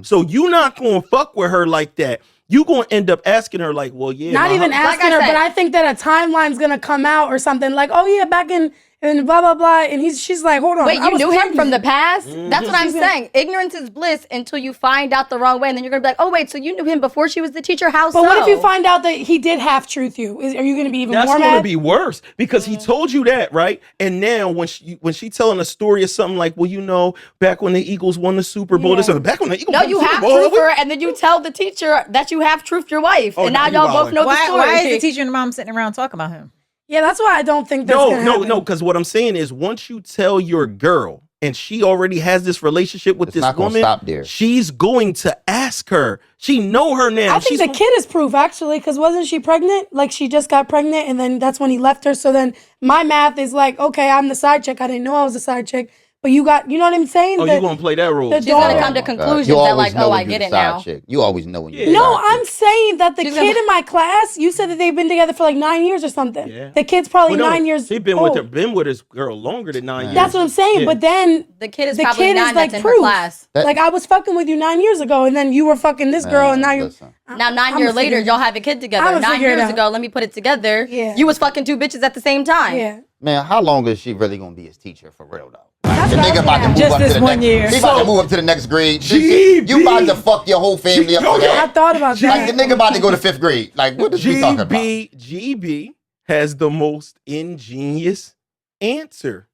So you not gonna fuck with her like that. You gonna end up asking her like, well, yeah. Not my even hu- asking I her, said- but I think that a timeline's gonna come out or something like, oh yeah, back in and blah blah blah. And she's like, hold on. Wait, I you was knew him from the pregnant. past? That's what I'm saying. Ignorance is bliss until you find out the wrong way, and then you're gonna be like, oh wait, so you knew him before she was the teacher? How so? But what if you find out that he did half truth you? Are you going to be even That's more going to mad? be worse because he told you that, right? And now when she telling a story or something like, well, you know, back when the Eagles won the Super Bowl, this back when the Eagles No, won you the Super have Bowl, truth her, and then you tell the teacher that you have truth your wife, Oh, and now now you y'all both wildin'. know the Why, story. why is the teacher and the mom sitting around talking about him? Yeah, that's why I don't think that's gonna happen. No, because what I'm saying is once you tell your girl and she already has this relationship with It's this not gonna woman, stop there. she's going to ask her. She know her now. I think the kid is proof, actually, because wasn't she pregnant? Like, she just got pregnant, and then that's when he left her. So then my math is like, okay, I'm the side chick. I didn't know I was a side chick. But you got, you know what I'm saying? Oh, you going to play that role. She's gonna come to my God. conclusions You that always like, know oh, when I you're get the it side now. chick. You always know when you're Yeah. the No, side I'm chick. saying that the She's kid gonna- in my class, you said that they've been together for like 9 years or something. Yeah. The kid's probably Well, no, 9 years She been old. been with his girl longer than 9 years. That's what I'm saying. Yeah. But then The kid is the probably kid 9 is like that's in her proof. class. Like, I was fucking with you 9 years ago, and then you were fucking this girl, and now you're. Listen. Now, 9 I'ma years later, figure- y'all have a kid together. I'ma 9 figure it years out. ago, let me put it together. Yeah. You was fucking 2 bitches at the same time. Yeah. Man, how long is she really gonna be his teacher for real though? That's The what I nigga was about to gonna move Just up to this the one next. year. He about to So- move up to the next grade. GB. You about to fuck your whole family up for I that. thought about that. Like the nigga about to go to 5th grade. Like what is we talking about? GB has the most ingenious answer.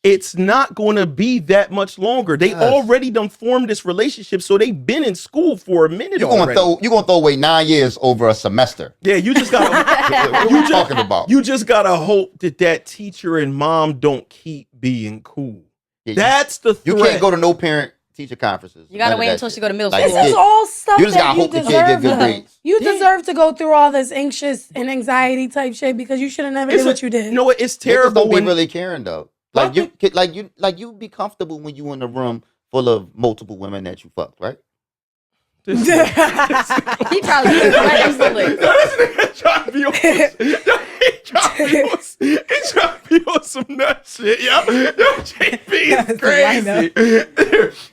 It's not going to be that much longer. They Yes. already done formed this relationship, so they've been in school for a minute You already. gonna throw away 9 years over a semester. Yeah, you just gotta. What are you talking about? You just gotta hope that teacher and mom don't keep being cool. Yeah, That's the you threat. can't go to no parent teacher conferences. You gotta None of wait that until shit. she go to middle Like, school. This is yeah. all stuff You just that gotta you hope the kid deserve. get good though. grades. You deserve to go through all this anxious and anxiety type shit because you should have never did what you did. You know what? It's Niggas terrible don't be when really caring though. Like you be comfortable when you in a room full of multiple women that you fucked, right? He probably is right instantly. This nigga trying to be on. He trying to be on some nut shit, yo. JB is crazy.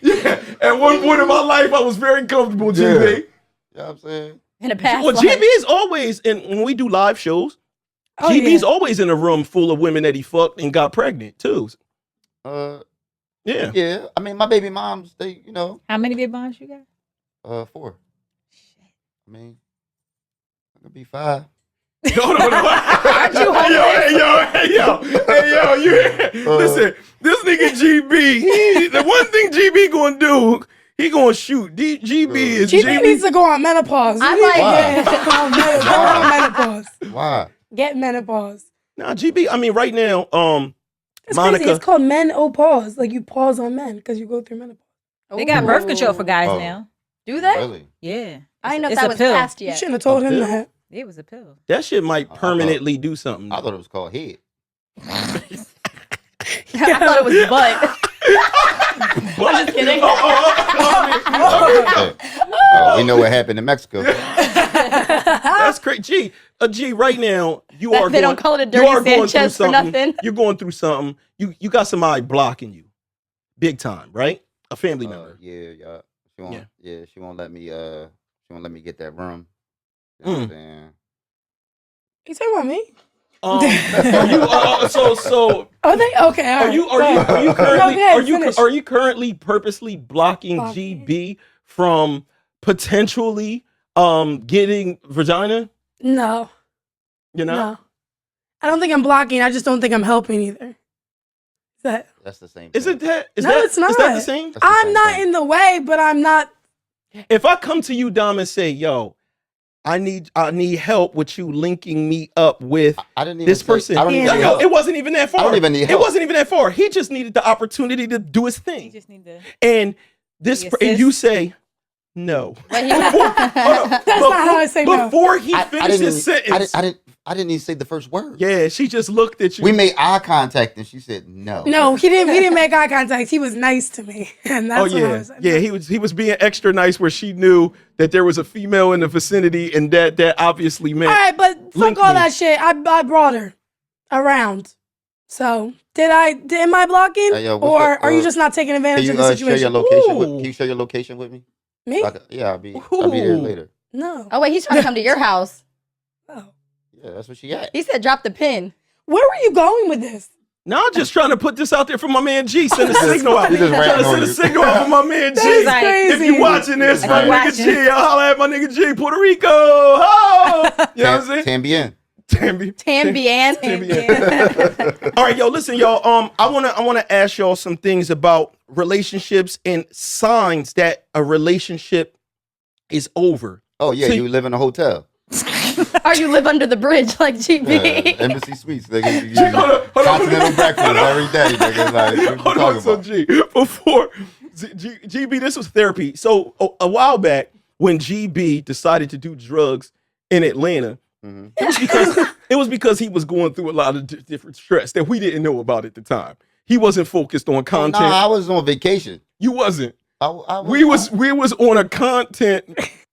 Yeah. At one point in my life, I was very comfortable, JB. You know what I'm saying? In the past, Well, life. GB is always, and when we do live shows, Oh, GB's yeah. always in a room full of women that he fucked and got pregnant too. Yeah. Yeah. I mean, my baby moms, they, How many big bonds you got? 4. I mean, I could be 5. No. Aren't you Hey, yo, you listen, this nigga GB, the one thing GB gonna do, he gonna shoot. GB is GB needs to go on menopause. I'm You need to like- go on menopause. Why? Get menopause. Nah, GB, I mean, right now, It's Monica. crazy. It's called menopause. Like you pause on men because you go through menopause. They got birth control for guys Oh. now. Do they? Really? Yeah. I didn't know if It's that a was pill. passed You yet. shouldn't have told A him pill? that. It was a pill. That shit might I permanently do something. I thought it was called head. I thought it was butt. I'm just kidding. We know what happened in Mexico. That's crazy. G, right now, you are They going, don't call it a you dirty are going through Sanchez for something. nothing. You're going through something. You got somebody blocking you. Big time, right? A family member. Yeah. Yeah. She won't let me get that room. You know what I'm saying? You talking about me? Are you so Are they okay? All right. are you currently Okay, finish. are you currently purposely blocking Blocking. GB from potentially getting vagina? No, You know? no. I don't think I'm blocking. I just don't think I'm helping either. Is that? That's the same. Is thing. it that? Is No, that, it's not. Is that the same? That's the I'm same not thing. in the way, but I'm not. If I come to you, Dom, and say, "Yo, I need help with you linking me up with I didn't even this say- person," I don't even Yeah. need Yo, help. it wasn't even that far. I don't even need It help. wasn't even that far. He just needed the opportunity to do his You thing, just need to. and this, Be and you assist. say, "No." But he Hold on. That's not how I say no. Before he I finished didn't his even- sentence, I didn't even say the first word. yeah, she just looked at you. We made eye contact and she said no. No, he didn't. He didn't make eye contact. He was nice to me, and that's Oh what I yeah, was. yeah. He was being extra nice where she knew that there was a female in the vicinity, and that obviously meant. All right, but fuck Link all me. that shit. I brought her around. So am I blocking, Hey, yo, what's or the- are you just not taking Can advantage you of the share situation? your location? Ooh. Can you share your location with me? Me? Yeah, I'll be there Ooh. later. No. Oh wait, he's trying to come to your house. Oh. Yeah, that's what she at. He said drop the pin. Where were you going with this? Now I'm just trying to put this out there for my man G. Send a signal out. He just Trying to ratting on send a you. signal out for my man G. is like- If crazy. you watching this, He's my nigga watching. G, I'll holler at my nigga G, Puerto Rico. Oh! You know what I'm saying? Tambien. Tambian. All right, yo, listen, y'all. I wanna ask y'all some things about relationships and signs that a relationship is over. Oh yeah, So- you live in a hotel. Or you live under the bridge like GB. Yeah, Embassy Suites. Nigga, you Hold on. continental breakfast every day. Nigga, like, what you Hold on, talking so about? G, before GB, this was therapy. So a while back, when GB decided to do drugs in Atlanta, Mhm. it was because he was going through a lot of different stress that we didn't know about at the time. He wasn't focused on content. Nah, I was on vacation. You wasn't. We We was on a content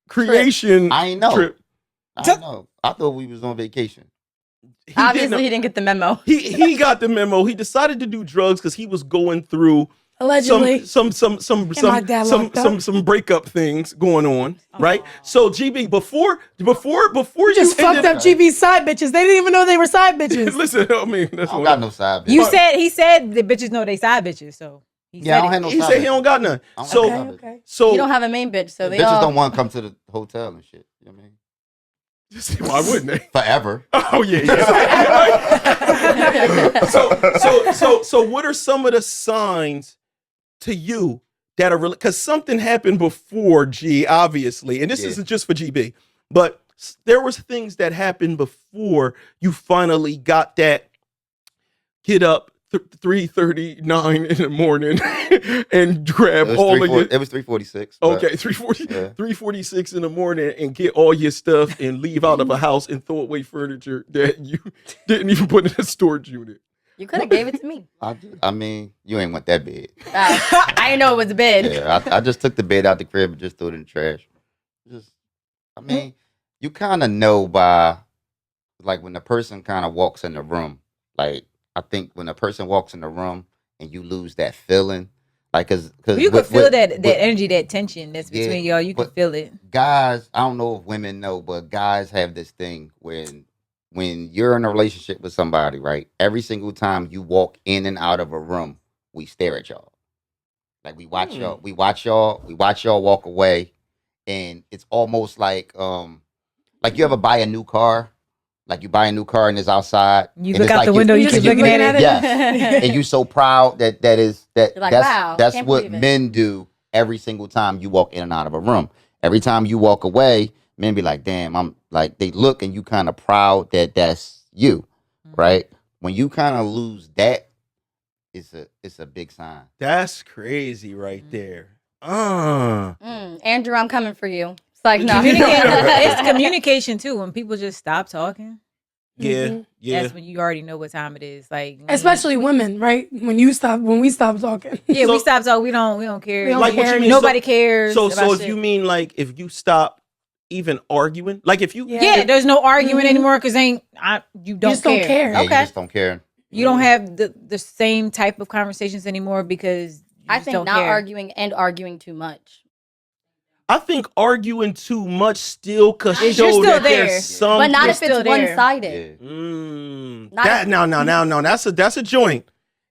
creation I ain't know. trip. I don't know. I thought we was on vacation. He Obviously, he didn't. didn't get the memo. He got the memo. He decided to do drugs because he was going through Allegedly. some my dad locked up? some breakup things going on, right? So GB, before Just fucked up GB's side bitches. They didn't even know they were side bitches. Listen, I mean, that's I don't what got no side. You bitch. said he said the bitches know they side bitches, so he Yeah, I said don't it. have no he side. said. He bitch. don't got none. I don't So have Okay, side bitch. okay. so You don't have a main bitch, so they Bitches all. don't want to come to the hotel and shit. You know what I mean? why wouldn't they? Forever. Oh yeah. So what are some of the signs to you that are really, because something happened before G, obviously, and this Yeah. isn't just for GB, but there was things that happened before you finally got that get up 3:39 in the morning and grab all of your. It was 3:46. Okay, 3:40, Yeah. 3:46 in the morning and get all your stuff and leave out of a house and throw away furniture that you didn't even put in a storage unit. You could have gave it to me. I mean, you ain't want that bed. I didn't know it was bid. Yeah, I just took the bed out the crib and just threw it in the trash. I mean, you kind of know by, like, when the person kind of walks in the room. Like, I think when a person walks in the room and you lose that feeling, like, cause You could feel that with energy, that tension that's Yeah, between y'all. You can but- feel it. guys, I don't know if women know, but guys have this thing when you're in a relationship with somebody, right? Every single time you walk in and out of a room, we stare at y'all. Like we watch y'all, we watch y'all walk away, and it's almost like you ever buy a new car, like you buy a new car and it's outside. You and look it's out like the window, you just keep keep looking at looking it. at Yes. And you so proud that You're like, wow, that's can't what believe it. men do every single time you walk in and out of a room. Every time you walk away, men be like, damn, I'm like, they look and you kind of proud that that's you, right? When you kind of lose that, it's a big sign. That's crazy right there. Andrew, I'm coming for you. It's like, no. It's communication too. When people just stop talking, Yeah, yeah. that's when you already know what time it is. Like Especially women, right? When we stop talking. yeah, So- we stop talking. We don't care. We don't Like what care. you mean? Nobody cares. So about if shit. you mean like if you stop even arguing, like if you yeah, there's no argument Mhm. anymore because you don't just don't care. Yeah, Okay. you just don't care. You don't have the same type of conversations anymore because you I just think don't not care. arguing and arguing too much. I think arguing too much still could You're show still that there. there's some. But not you're if it's still there. one-sided. Yeah. Not That if- no. That's a joint.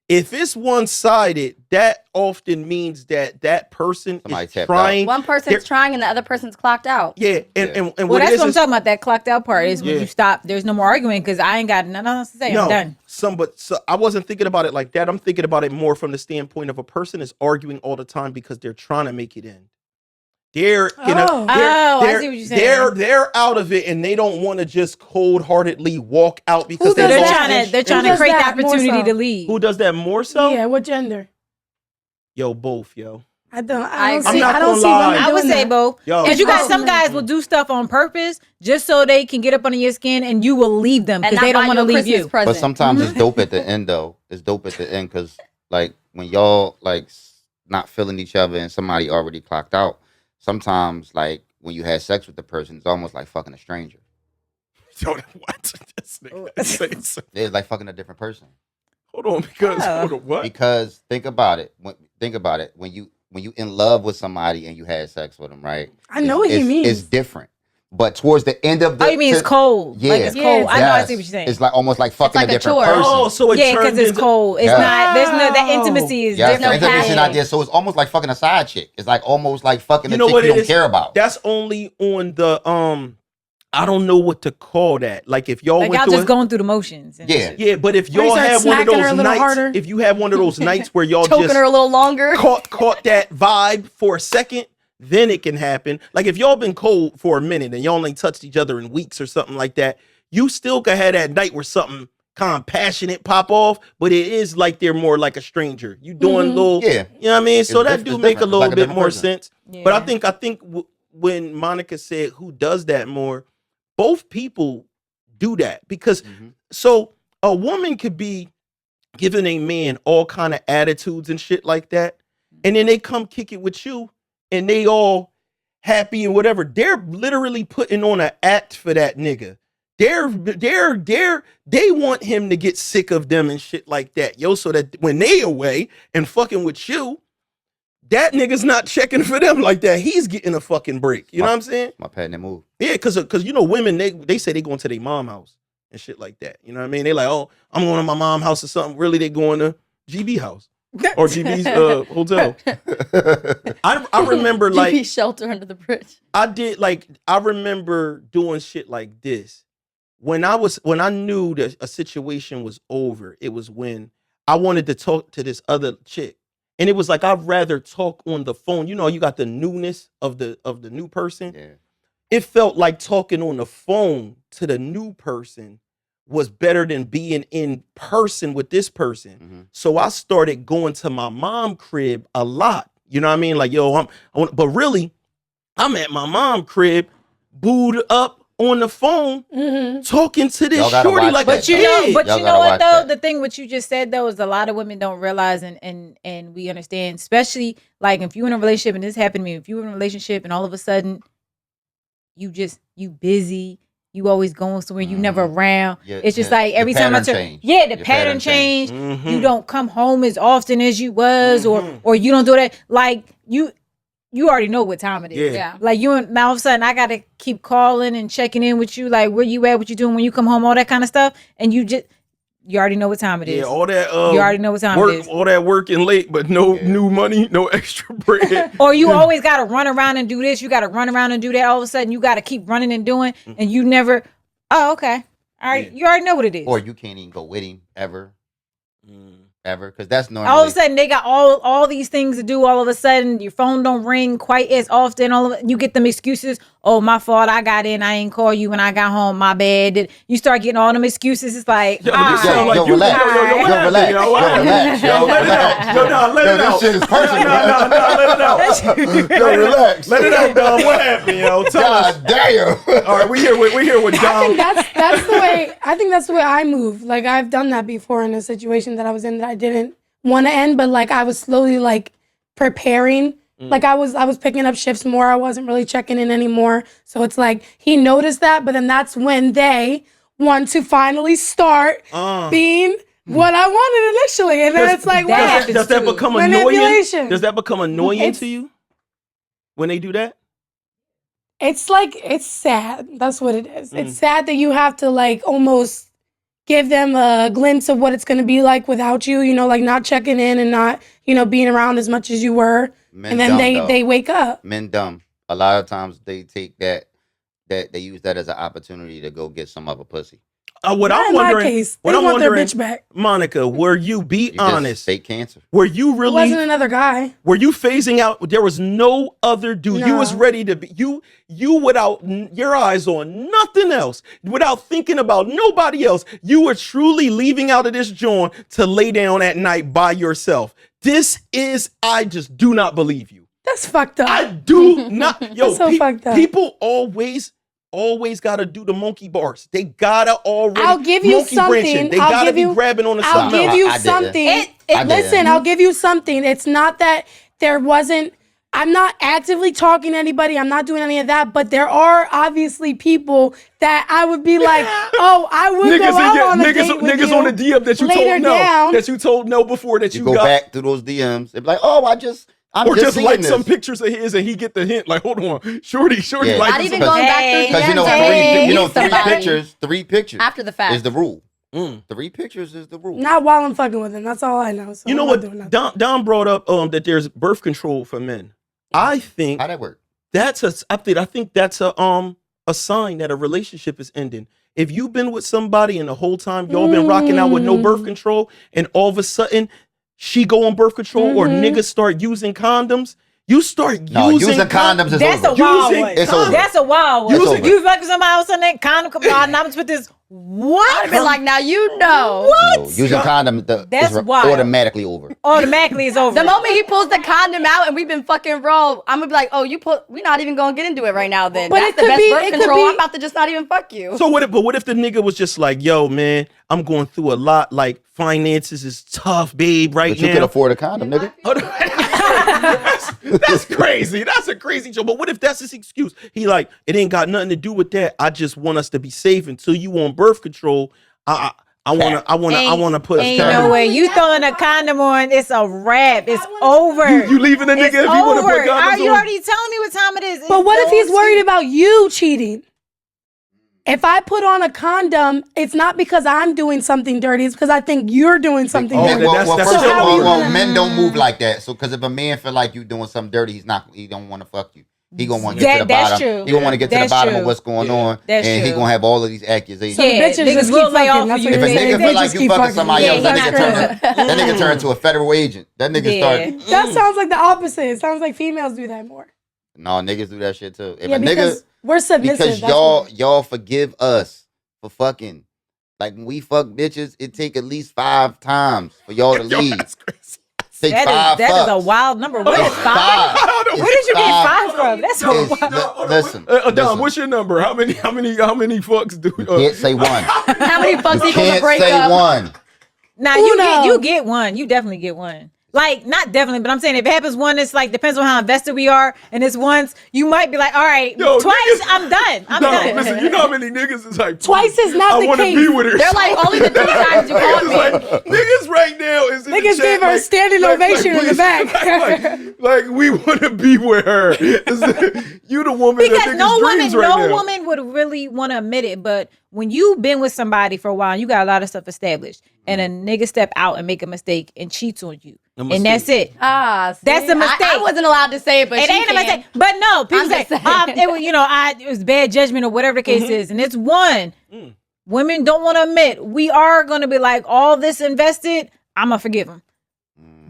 If it's one-sided, that often means that person Somebody is tapped trying. One person's trying and the other person's clocked out. Yeah, and Well, what that's it is what I'm is- talking about. That clocked out part is when Yeah. you stop. There's no more arguing because I ain't got nothing else to say. I'm done. So I wasn't thinking about it like that. I'm thinking about it more from the standpoint of a person is arguing all the time because they're trying to make it in. They're Oh. I see what you're saying. They're out of it and they don't want to just cold-heartedly walk out because Who they does They're lost that? trying to. They're interest. trying to does create the that more opportunity so? to leave. Who does that more so? Yeah, what gender? Yo, both, yo. I don't I'm see. not I don't gonna see lie. women I would doing say that. both. Yo, Because you got Oh. some guys will do stuff on purpose just so they can get up under your skin, and you will leave them And because not they don't buy want to a leave Christmas you. present. But sometimes it's dope at the end though. It's dope at the end because like when y'all like not feeling each other and somebody already clocked out, sometimes like when you had sex with the person, it's almost like fucking a stranger. Yo, what? This nigga saying so- It's like fucking a different person. Hold on, because hold on, what? Because think about it. When you in love with somebody and you had sex with them, right? I know what he It's means. different. But towards the end of the, Oh, you mean it's cold? Yeah, Like it's cold. I know. I see what you're saying. It's like almost like fucking like a a different chore. person. Oh, so it Yeah, because turned it's into- cold. It's not. There's no that intimacy is Yeah, different. the intimacy passion. not there. So it's almost like fucking a side chick. It's like almost like fucking You a know chick what you it don't is? care about. That's only on the I don't know what to call that. Like if y'all Like went y'all through just going through the motions. And Yeah. shit. yeah, but if Where you y'all start have one of smacking her a those little nights, harder. if you have one of those nights where y'all Choking just her a little longer. caught that vibe for a second, then it can happen. Like if y'all been cold for a minute and y'all ain't touched each other in weeks or something like that, you still can have that night where something kind of passionate pop off, but it is like they're more like a stranger. You doing little, Yeah. you know what I mean? So It's that do it's make a different. It's little like a bit different more person. sense. Yeah. But I think when Monica said who does that more, both people do that because so a woman could be giving a man all kind of attitudes and shit like that, and then they come kick it with you, and they all happy and whatever. They're literally putting on an act for that nigga. They want him to get sick of them and shit like that, yo. So that when they away and fucking with you, that nigga's not checking for them like that. He's getting a fucking break. You know what I'm saying? My pet that move. Yeah, cause you know women they say they going to their mom house and shit like that. You know what I mean? They like, oh, I'm going to my mom house or something. Really, they going to GB house or GB's hotel. I remember like GP shelter under the bridge. I remember doing shit like this when I knew that a situation was over. It was when I wanted to talk to this other chick. And it was like I'd rather talk on the phone. You know, you got the newness of the new person. Yeah. It felt like talking on the phone to the new person was better than being in person with this person. So I started going to my mom crib a lot. You know what I mean? Like, yo, but really, I'm at my mom crib, booed up on the phone, talking to this Y'all gotta shorty watch like that, a though. kid. But Y'all you gotta know what watch though? that. The thing what you just said though is a lot of women don't realize and we understand, especially like if you're in a relationship and this happened to me, if you're in a relationship and all of a sudden you busy, you always going somewhere, you never around. Yeah, it's just yeah. like The every time I pattern turn, change. yeah, the Your pattern pattern change. change. You don't come home as often as you was, or you don't do that. Like you already know what time it is. Yeah. Like now all of a sudden I gotta keep calling and checking in with you, like where you at, what you doing when you come home, all that kind of stuff. And you already know what time it is. Yeah, all that you already know what time work, it is. all that working late, but no new money, no extra bread. Or you always gotta run around and do this, you gotta run around and do that. All of a sudden you gotta keep running and doing, and you never. Oh, okay. All right, you already know what it is. Or you can't even go with him ever. Ever. Because that's normally. All of a sudden they got all these things to do. All of a sudden your phone don't ring quite as often. You get them excuses. Oh, my fault. I got in. I ain't call you when I got home. My bad. You start getting all them excuses. It's like, Yo, this sound like you. relax. Yo, relax. Yo, Yo, relax. Yo, let it out. Yo, no, let it This out. shit is personal. No, let it out. Yo, relax. Let it out, Dom. What happened, yo? Tell us. God damn. All right, we here with I Dom. think that's the way. I think that's the way I move. Like I've done that before in a situation that I was in that I didn't want to end, but like I was slowly like preparing. Like I was picking up shifts more. I wasn't really checking in anymore. So it's like he noticed that, but then that's when they want to finally start being what I wanted initially, and then it's like, wow, Does that become annoying? Manipulation. Does that become annoying to you when they do that? it's like it's sad. That's what it is. It's sad that you have to like almost give them a glimpse of what it's going to be like without you, you know, like not checking in and not, you know, being around as much as you were. Men and then dumb, they wake up. Men dumb. A lot of times they take that they use that as an opportunity to go get some other pussy. What Not I'm in my wondering, case. what They I'm want their wondering, bitch back. Monica, were you You just honest? fake cancer. Were you It really? wasn't another guy. Were you phasing out? There was no other dude. You No. was ready to be you without your eyes on nothing else, without thinking about nobody else. You were truly leaving out of this joint to lay down at night by yourself. I just do not believe you. That's fucked up. I do not. Yo, That's so fucked up. People always gotta do the monkey bars. They gotta already. I'll give you monkey branching. something. They I'll gotta give be you- grabbing on the I'll something give else. you I did something. that. I did Listen, that. I'll give you something. It's not that there wasn't. I'm not actively talking to anybody. I'm not doing any of that. But there are obviously people that I would be like, oh, I would go out on a date with niggas you on the DM that you later told no, down. that you told no before that You you go got. back through those DMs. They're like, oh, I just I'm or just seeing like this. some pictures of his, and he get the hint. Like, hold on, shorty, Yeah. like Not this even is- going back through Because you know, DMs. three pictures After the fact. is the rule. Mm. 3 pictures is the rule. Not while I'm fucking with him. That's all I know. So You know I'm not doing what? nothing. Don brought up that there's birth control for men. I think How that work? I think that's a sign that a relationship is ending. If you've been with somebody and the whole time y'all been rocking out with no birth control, and all of a sudden she go on birth control or niggas start using condoms, you start Using condoms is That's over. a wild Using one. It's over. That's a wild one. It's over. You fuck with somebody else on that condom, condoms with this. What? I'd be like, now you know. No, using condoms That's is wild. automatically over. Automatically is over. The moment he pulls the condom out and we've been fucking raw, I'm gonna be like, oh, we're not even gonna get into it right now then. But That's it the could best be- birth it could control. be- I'm about to just not even fuck you. So what if the nigga was just like, yo, man, I'm going through a lot, like finances is tough, babe, right But you now. can afford a condom, nigga. That's crazy. That's a crazy joke. But what if that's his excuse? He like, it ain't got nothing to do with that. I just want us to be safe until you on birth control. I wanna put a Ain't condom. no way. You throwing a condom on, it's a wrap. It's over. You leaving a nigga It's if you want to put over. condoms You on? already telling me what time it is. But what if he's worried about you cheating? If I put on a condom, it's not because I'm doing something dirty. It's because I think you're doing something Oh, dirty. that's- First So of how all, you gonna- men don't move like that. So, because if a man feel like you doing something dirty, he don't want to fuck you. He gonna want to get to the That's bottom. true. He gonna want to get to the That's bottom true. of what's going on, That's and he true. gonna have all of these accusations. So the bitches niggas just will keep lay fucking. off That's you. what If a you're saying. nigga They feel like just you keep fucking fucking. somebody else, Yeah, that nigga turn to a federal agent. That nigga Yeah. start. That sounds like the opposite. It sounds like females do that more. No, niggas do that shit too. If Yeah, a nigga, because we're submissive. because that's y'all what- y'all forgive us for fucking. Like when we fuck bitches, it take at least 5 times for y'all to Yo, leave. that's crazy. Take That 5 is a fucks. wild number. What is It's 5? Where Where did you get Five. 5 from? That's a It's- wild. Listen, Don, listen. what's your number? How many fucks do? You can't say one. How many fucks You equals a can't say breakup? one. Now Uno. you get one. You definitely get one. Like not definitely, but I'm saying if it happens one, it's like depends on how invested we are. And it's once you might be like, all right, Yo, twice niggas- I'm done. I'm No, done. listen. You know how many niggas is like Twice is not I the want to case. be with her. They're like, only the 2 times you caught Niggas me. like niggas right now is in the Niggas chat, gave her a standing ovation in the please, back. like we want to be with her. You the woman Because that no niggas woman, dreams right no now. woman would really want to admit it. But when you've been with somebody for a while, and you got a lot of stuff established, and a nigga step out and make a mistake and cheats on you, and that's it. Ah, see? That's a mistake. I wasn't allowed to say it, but It she ain't a can. mistake. But no, people I'm say, just saying. it was, it was bad judgment or whatever the case is. And it's one. Women don't want to admit. We are going to be like, all this invested, I'm going to forgive them.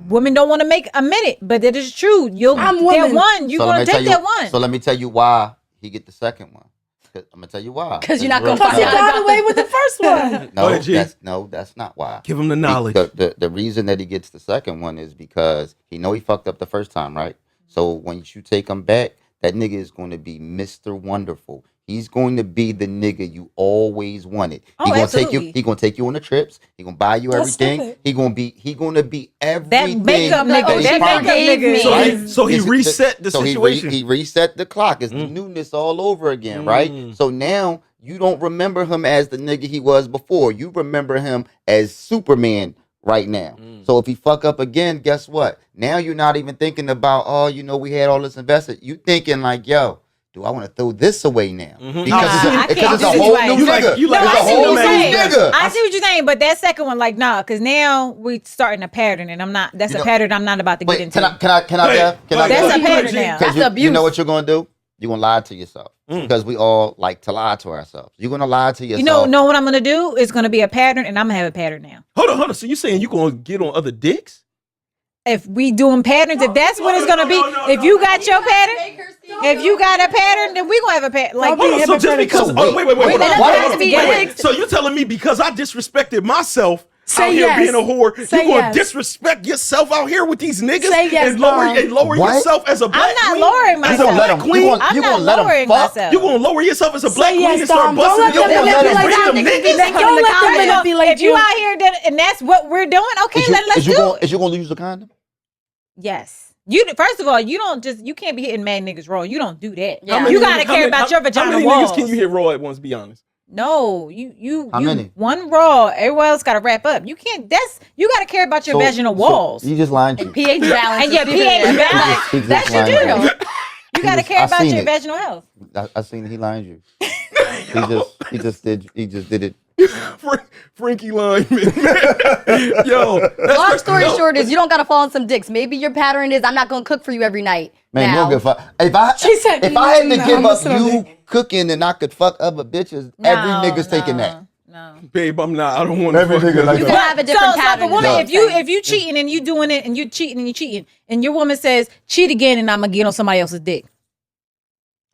Women don't want to admit it, but it is true. I'm That woman. one, you're So let going me to tell take you- that one. So let me tell you why he get the second one. I'm gonna tell you why. 'Cause you're not It's gonna real fuck Because he Yeah. simple. got away with the first one. Go ahead, G. That's not why. Give him the knowledge. The reason that he gets the second one is because he know he fucked up the first time, right? So when you take him back, that nigga is going to be Mr. Wonderful. He's going to be the nigga you always wanted. Oh, He gonna absolutely. take you. He gonna take you on the trips. He gonna buy you That's everything. stupid. He gonna be everything. makeup nigga, that that he makeup promised. nigga. So Right? he It's- reset the so situation. He reset the clock. It's newness all over again, right? So now you don't remember him as the nigga he was before. You remember him as Superman right now. So if he fuck up again, guess what? Now you're not even thinking about, oh, we had all this invested. You thinking like, yo, do I want to throw this away now? Because I it's can't a do whole it. new You like- nigga. you like- No, It's I a see whole what new you're saying. nigga. I see what you're saying, but that second one, like, nah, because now we starting a pattern, and I'm not. That's You a know- pattern I'm not about to get Wait, into. can I, Dev? Can I, That's Dev? a pattern now. Because That's you know abuse. what you're gonna do? You're gonna lie to yourself because we all like to lie to ourselves. You're gonna lie to yourself. You know what I'm gonna do? It's gonna be a pattern, and I'm gonna have a pattern now. Hold on. So you saying you gonna get on other dicks? If we doing patterns, if that's what it's gonna be, if you got your pattern, if you got a pattern, then we gonna have a pattern. Like, Don't be So just because, So wait. Wait, hold that on. doesn't have to be Wait. dicks. So you telling me because I disrespected myself Say out here yes. being a whore, Say you gonna yes. disrespect yourself out here with these niggas Say yes, and lower Dom. What? yourself as a black I'm not queen? lowering As a myself. black let 'em- queen? I'm you not gonna let 'em lowering fuck? myself. You gonna lower yourself as a black Say queen yes, and start Dom. Don't busting let your them ass manipulate random you. niggas? Don't let them First of all, manipulate if you out here and that's what we're doing, okay, let's do it. Is you gonna use a condom? Yes. First of all, you can't be hitting mad niggas raw. You don't do that. Yeah. You gotta care about your How vagina many walls. niggas can you hit raw at once? Be honest. No, you How many? One raw. Everyone else got to wrap up. You can't. You got to care about your vaginal walls. You just lying to And pH balance. And your pH balance. He just That's your lying to you. deal. You got to care I about seen your it. vaginal health. I seen he lying you. he just did it. Frankie Lyman. Yo, Long story short is you don't gotta fall on some dicks. Maybe your pattern is I'm not gonna cook for you every night. Man, now. no good fuck. If She said, I had to no, give I'm up listening to you cooking and I could fuck other bitches, every nigga's taking that. No. babe, I'm not. I don't want Every to. nigga like You that. can have a different So pattern. if a woman, is what I'm saying. if you cheating and you doing it and you cheating and your woman says cheat again and I'm gonna get on somebody else's dick.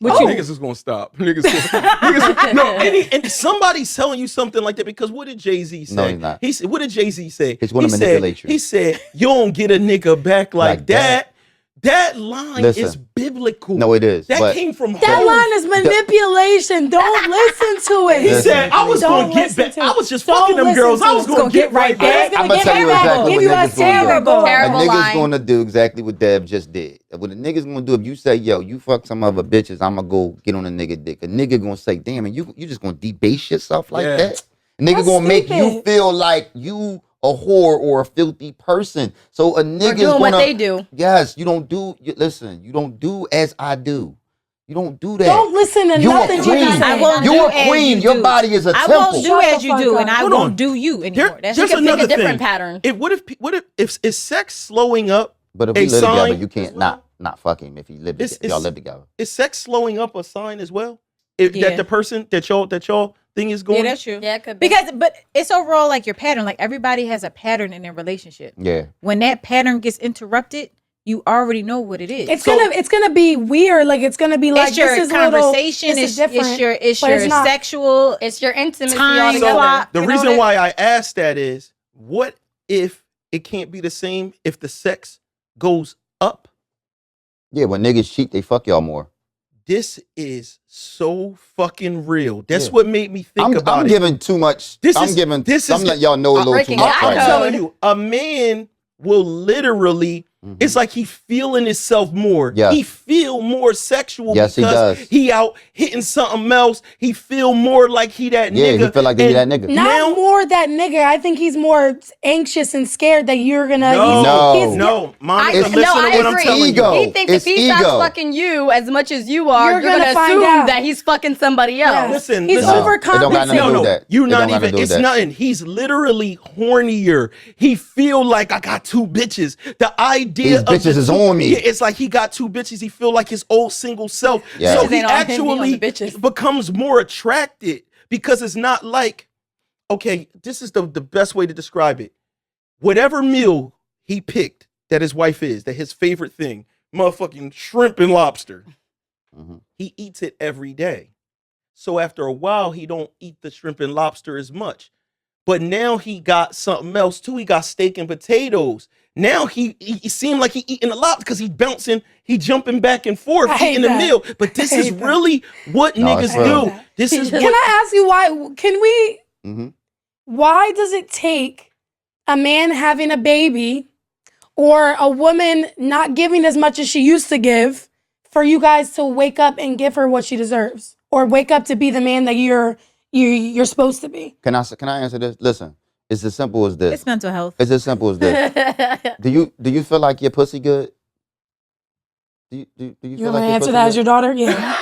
What you? Niggas is gonna stop. No, and somebody's telling you something like that because what did Jay-Z say? No, he's not. He said, what did Jay-Z say? He's gonna manipulate you. He said, you don't get a nigga back like that. That line is Listen. biblical. No, it is. That but came from That home. line is manipulation. Don't listen to it. He Listen. said, I was Don't gonna get listen back. to I it. was just Don't fucking them listen girls. to I it. was gonna get right It's back. gonna I'm gonna get tell you back. exactly Give you what a niggas gonna do. terrible. A Terrible nigga's line. gonna do exactly what Dev just did. What a nigga's gonna do if you say, yo, you fuck some other bitches, I'ma go get on a nigga dick. A nigga gonna say, damn, and you just gonna debase yourself like Yeah. that? A nigga That's gonna make you stupid. feel like you a whore or a filthy person. So a nigga's doing gonna, what they do. Yes, you don't do. Listen, you don't do as I do. You don't do that. Don't listen to You a nothing queen. Jesus I said. won't You do a as queen. you Your do. body is a I temple. won't do Shut as the you fuck do, up. and I Hold won't on. do you anymore. That's Here's You can pick another a different thing. pattern. If is sex slowing up? But if a we live together, sign you can't as well? not fuck him if you live. It's- Y'all live together. Is sex slowing up a sign as well? Yeah. That the person that y'all thing is going. Yeah, that's true. Yeah, it could be. But it's overall like your pattern. Like everybody has a pattern in their relationship. Yeah. When that pattern gets interrupted, you already know what it is. It's gonna be weird. Like it's gonna be like it's your this is conversation. Little, this is different. It's but your it's not. sexual. It's your intimacy Time altogether. clock. The You know reason that- why I asked that is, what if it can't be the same if the sex goes up? Yeah, when niggas cheat, they fuck y'all more. This is so fucking real. That's Yeah. what made me think about I'm it. giving too much. This I'm is- giving. this I'm is- letting y'all know a little too breaking much it right I'm down. now. telling you, a man will literally. It's like he feeling himself more. Yes. He feel more sexual Yes, he because does. he out hitting something else. He feel more like he that Yeah, nigga. he feel like he that And nigga. Not now- more that nigga. I think he's more anxious and scared that you're gonna. No. No, Monica, I, listen no, to I what I'm agree. telling ego. you. He thinks It's if he stops ego. fucking you as much as you are, You're you're gonna gonna find assume out. that he's fucking somebody else. Yeah. Listen, he's listen. No, it don't got nothing to overcompensating. do with that. You It not don't got nothing to even. do It's with that. nothing. He's literally hornier. He feel like I got two bitches. The idea These of bitches the is two- on me. Yeah, it's like he got two bitches. He feel like his old single self. Yeah. So Bitches he ain't on him, he on actually the bitches. becomes more attracted because it's not like, okay, this is the best way to describe it. Whatever meal he picked that his wife is, that his favorite thing, motherfucking shrimp and lobster. Mhm. He eats it every day. So after a while, he don't eat the shrimp and lobster as much. But now he got something else too. He got steak and potatoes. Now he seemed like he eating a lot because he bouncing, he jumping back and forth, I hate eating the that. meal. But this I is hate that. really what No, niggas it's real. do. This is Can what I ask you why? Can we? Mhm. Why does it take a man having a baby or a woman not giving as much as she used to give for you guys to wake up and give her what she deserves, or wake up to be the man that you're supposed to be? Can I answer this? Listen, it's as simple as this. It's mental health. It's as simple as this. Do you feel like your pussy good? Do you You feel want to like your answer pussy that good? as your daughter? Yeah.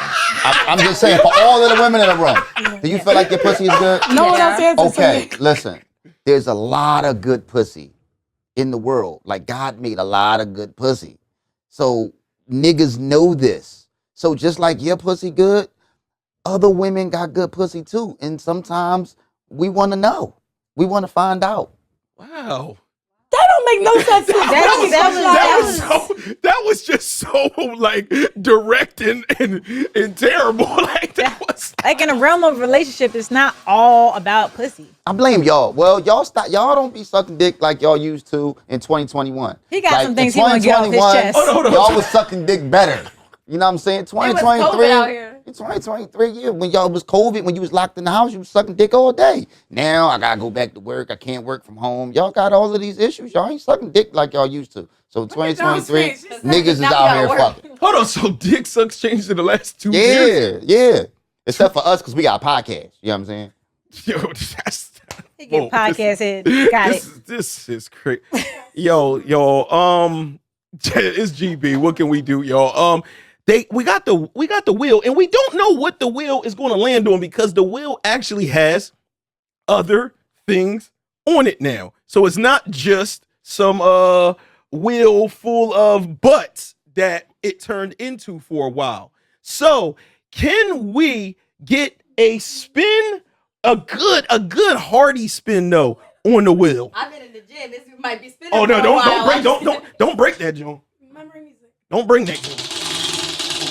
I'm just saying for all of the women in the room. Do you feel like your pussy is good? No one else answers. Okay, listen. There's a lot of good pussy in the world. Like God made a lot of good pussy. So niggas know this. So just like your pussy good, other women got good pussy too. And sometimes we want to know. We want to find out. wow. That don't make no sense. That was just so like direct and terrible. Like that was Like in a realm of relationship, it's not all about pussy. I blame y'all. Well, y'all don't be sucking dick like y'all used to in 2021. He got Like, some in things he wanna get off his 2021, chest. Hold on. Y'all was sucking dick better. You know what I'm saying? COVID out 2023. here. 2023, yeah. When y'all was COVID, when you was locked in the house, you was sucking dick all day. Now I gotta go back to work. I can't work from home. Y'all got all of these issues. Y'all ain't sucking dick like y'all used to. So 2023, niggas is Now we out gotta here work. fucking. hold on. So dick sucks changed in the last 2 years. Yeah, yeah. Except for us, because we got a podcast. You know what I'm saying? Yo, that's He get podcast head. Got it. This is crazy. Yo, it's GB. What can we do, y'all? We got the wheel, and we don't know what the wheel is going to land on because the wheel actually has other things on it now. So it's not just some wheel full of butts that it turned into for a while. So can we get a spin, a good hearty spin though on the wheel? I've been in the gym. This might be spinning. Oh no! for a while. Don't break that, Joan. Remember music. Don't bring that. Joan.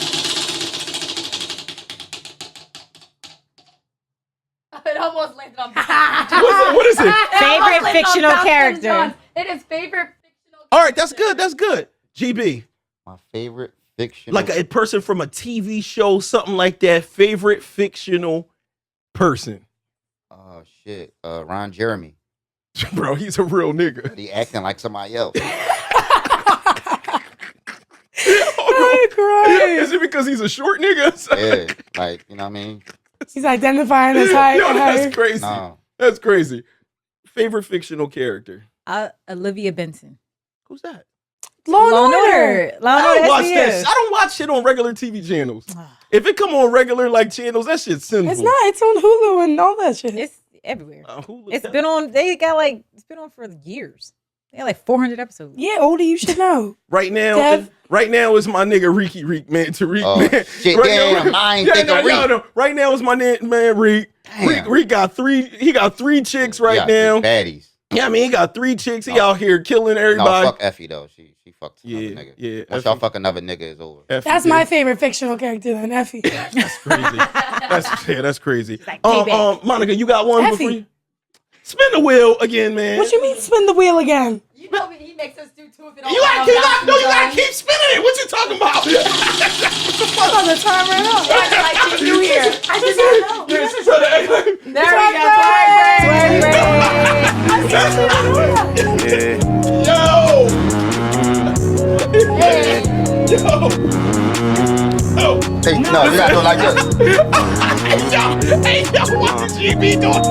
It almost landed on. What is it? Favorite fictional character. It is favorite fictional. All right, that's good. That's good. GB, My favorite fictional. like a person from a TV show, something like that. Favorite fictional person, Oh, shit. Ron Jeremy. bro. He's a real nigga. He acting like somebody else. Is it because he's a short nigga? Yeah. Like, you know what I mean? He's identifying as high. Yo, that's crazy. No. That's crazy. Favorite fictional character. Olivia Benson. Who's that? Law and Order. Law I and don't Order. watch SVU. that. I don't watch shit on regular TV channels. If it come on regular like channels, that shit's sinful. It's not. It's on Hulu and all that shit. It's everywhere. Hulu, It's been on. It's been on for years. They got like 400 episodes. Yeah, Oldie, you should know. right now. Dev. Right now is my nigga Reeky Reek, man. Tariq, Oh, man. shit, Right damn, now, I ain't think of Reek. no. Right now is my man Reek. Damn. Reek got three. He got three chicks right Yeah, now. baddies. Yeah, I mean he got three chicks. He No. out here killing No, everybody. fuck Effie, though. She fucked another Yeah, nigga. yeah, Once Effie. y'all fuck another nigga, it's over. Effie, That's yeah. my favorite fictional character, then Effie. That's crazy. That's crazy. like payback. Monica, you got one Effie. before you spin the wheel again, man. What you mean spin the wheel again? You know he makes us do two if it don't. You gotta keep spinning it. What you talking about? I'm on the time right now. Like you here. I just don't know. You're just trying to act like- There we go. Yo! Yo! Hey, no, you gotta do it like this. Hey, yo, what the GB doing?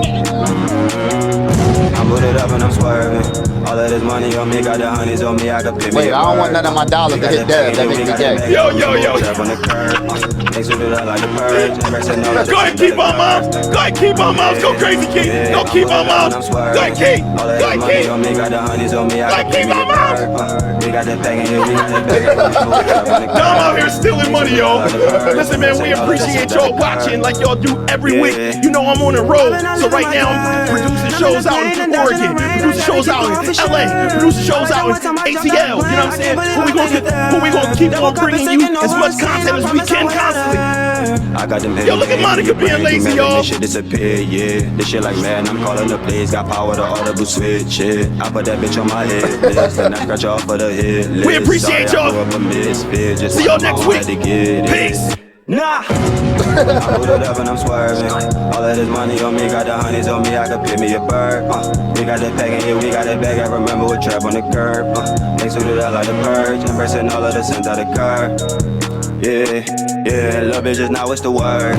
I'm put it up and I'm swerving. All of this money on me, got the honeys on me, I can pay me. Wait, I don't want none of my dollars to hit Dev. That makes me gay. Yo. Trap on the curb. Makes me do that like the purge. Go ahead, keep on, moms. Go ahead, keep on, moms. Go crazy, Keith. Go keep on, moms. Go ahead, Keith. All Go of this ahead, money Keith. on me, got the honeys on me, I Like, can pay keep me. on, moms. We got the bag in here, we got the bag. Dom out here stealing money, y'all. Listen, man, we appreciate y'all watching like y'all do every week. You know I'm on the road, so right now I'm producing shows out in Oregon, producing shows out in LA, producing shows out in ATL. You know what I'm saying? But we gonna keep on bringing you as much content as we can constantly. I got them Yo, look at Monica being lazy, y'all. This shit disappear, yeah. This shit like man, I'm calling the plays. Got power to audible switch, yeah. I put that bitch on my head list, and I scratch off for the hit list. We appreciate Sorry, I y'all. grew up a misfit, just See y'all like my next mom week. had to get it. Peace. Nah. I put it up and I'm swerving. All of this money on me, got the honeys on me, I could pay me a bird. We got the bag in here, we got the bag. I remember what trap on the curb. Makes me do that like the purge, embracing all of the sins out the car. Yeah, little bitch, just now it's the word.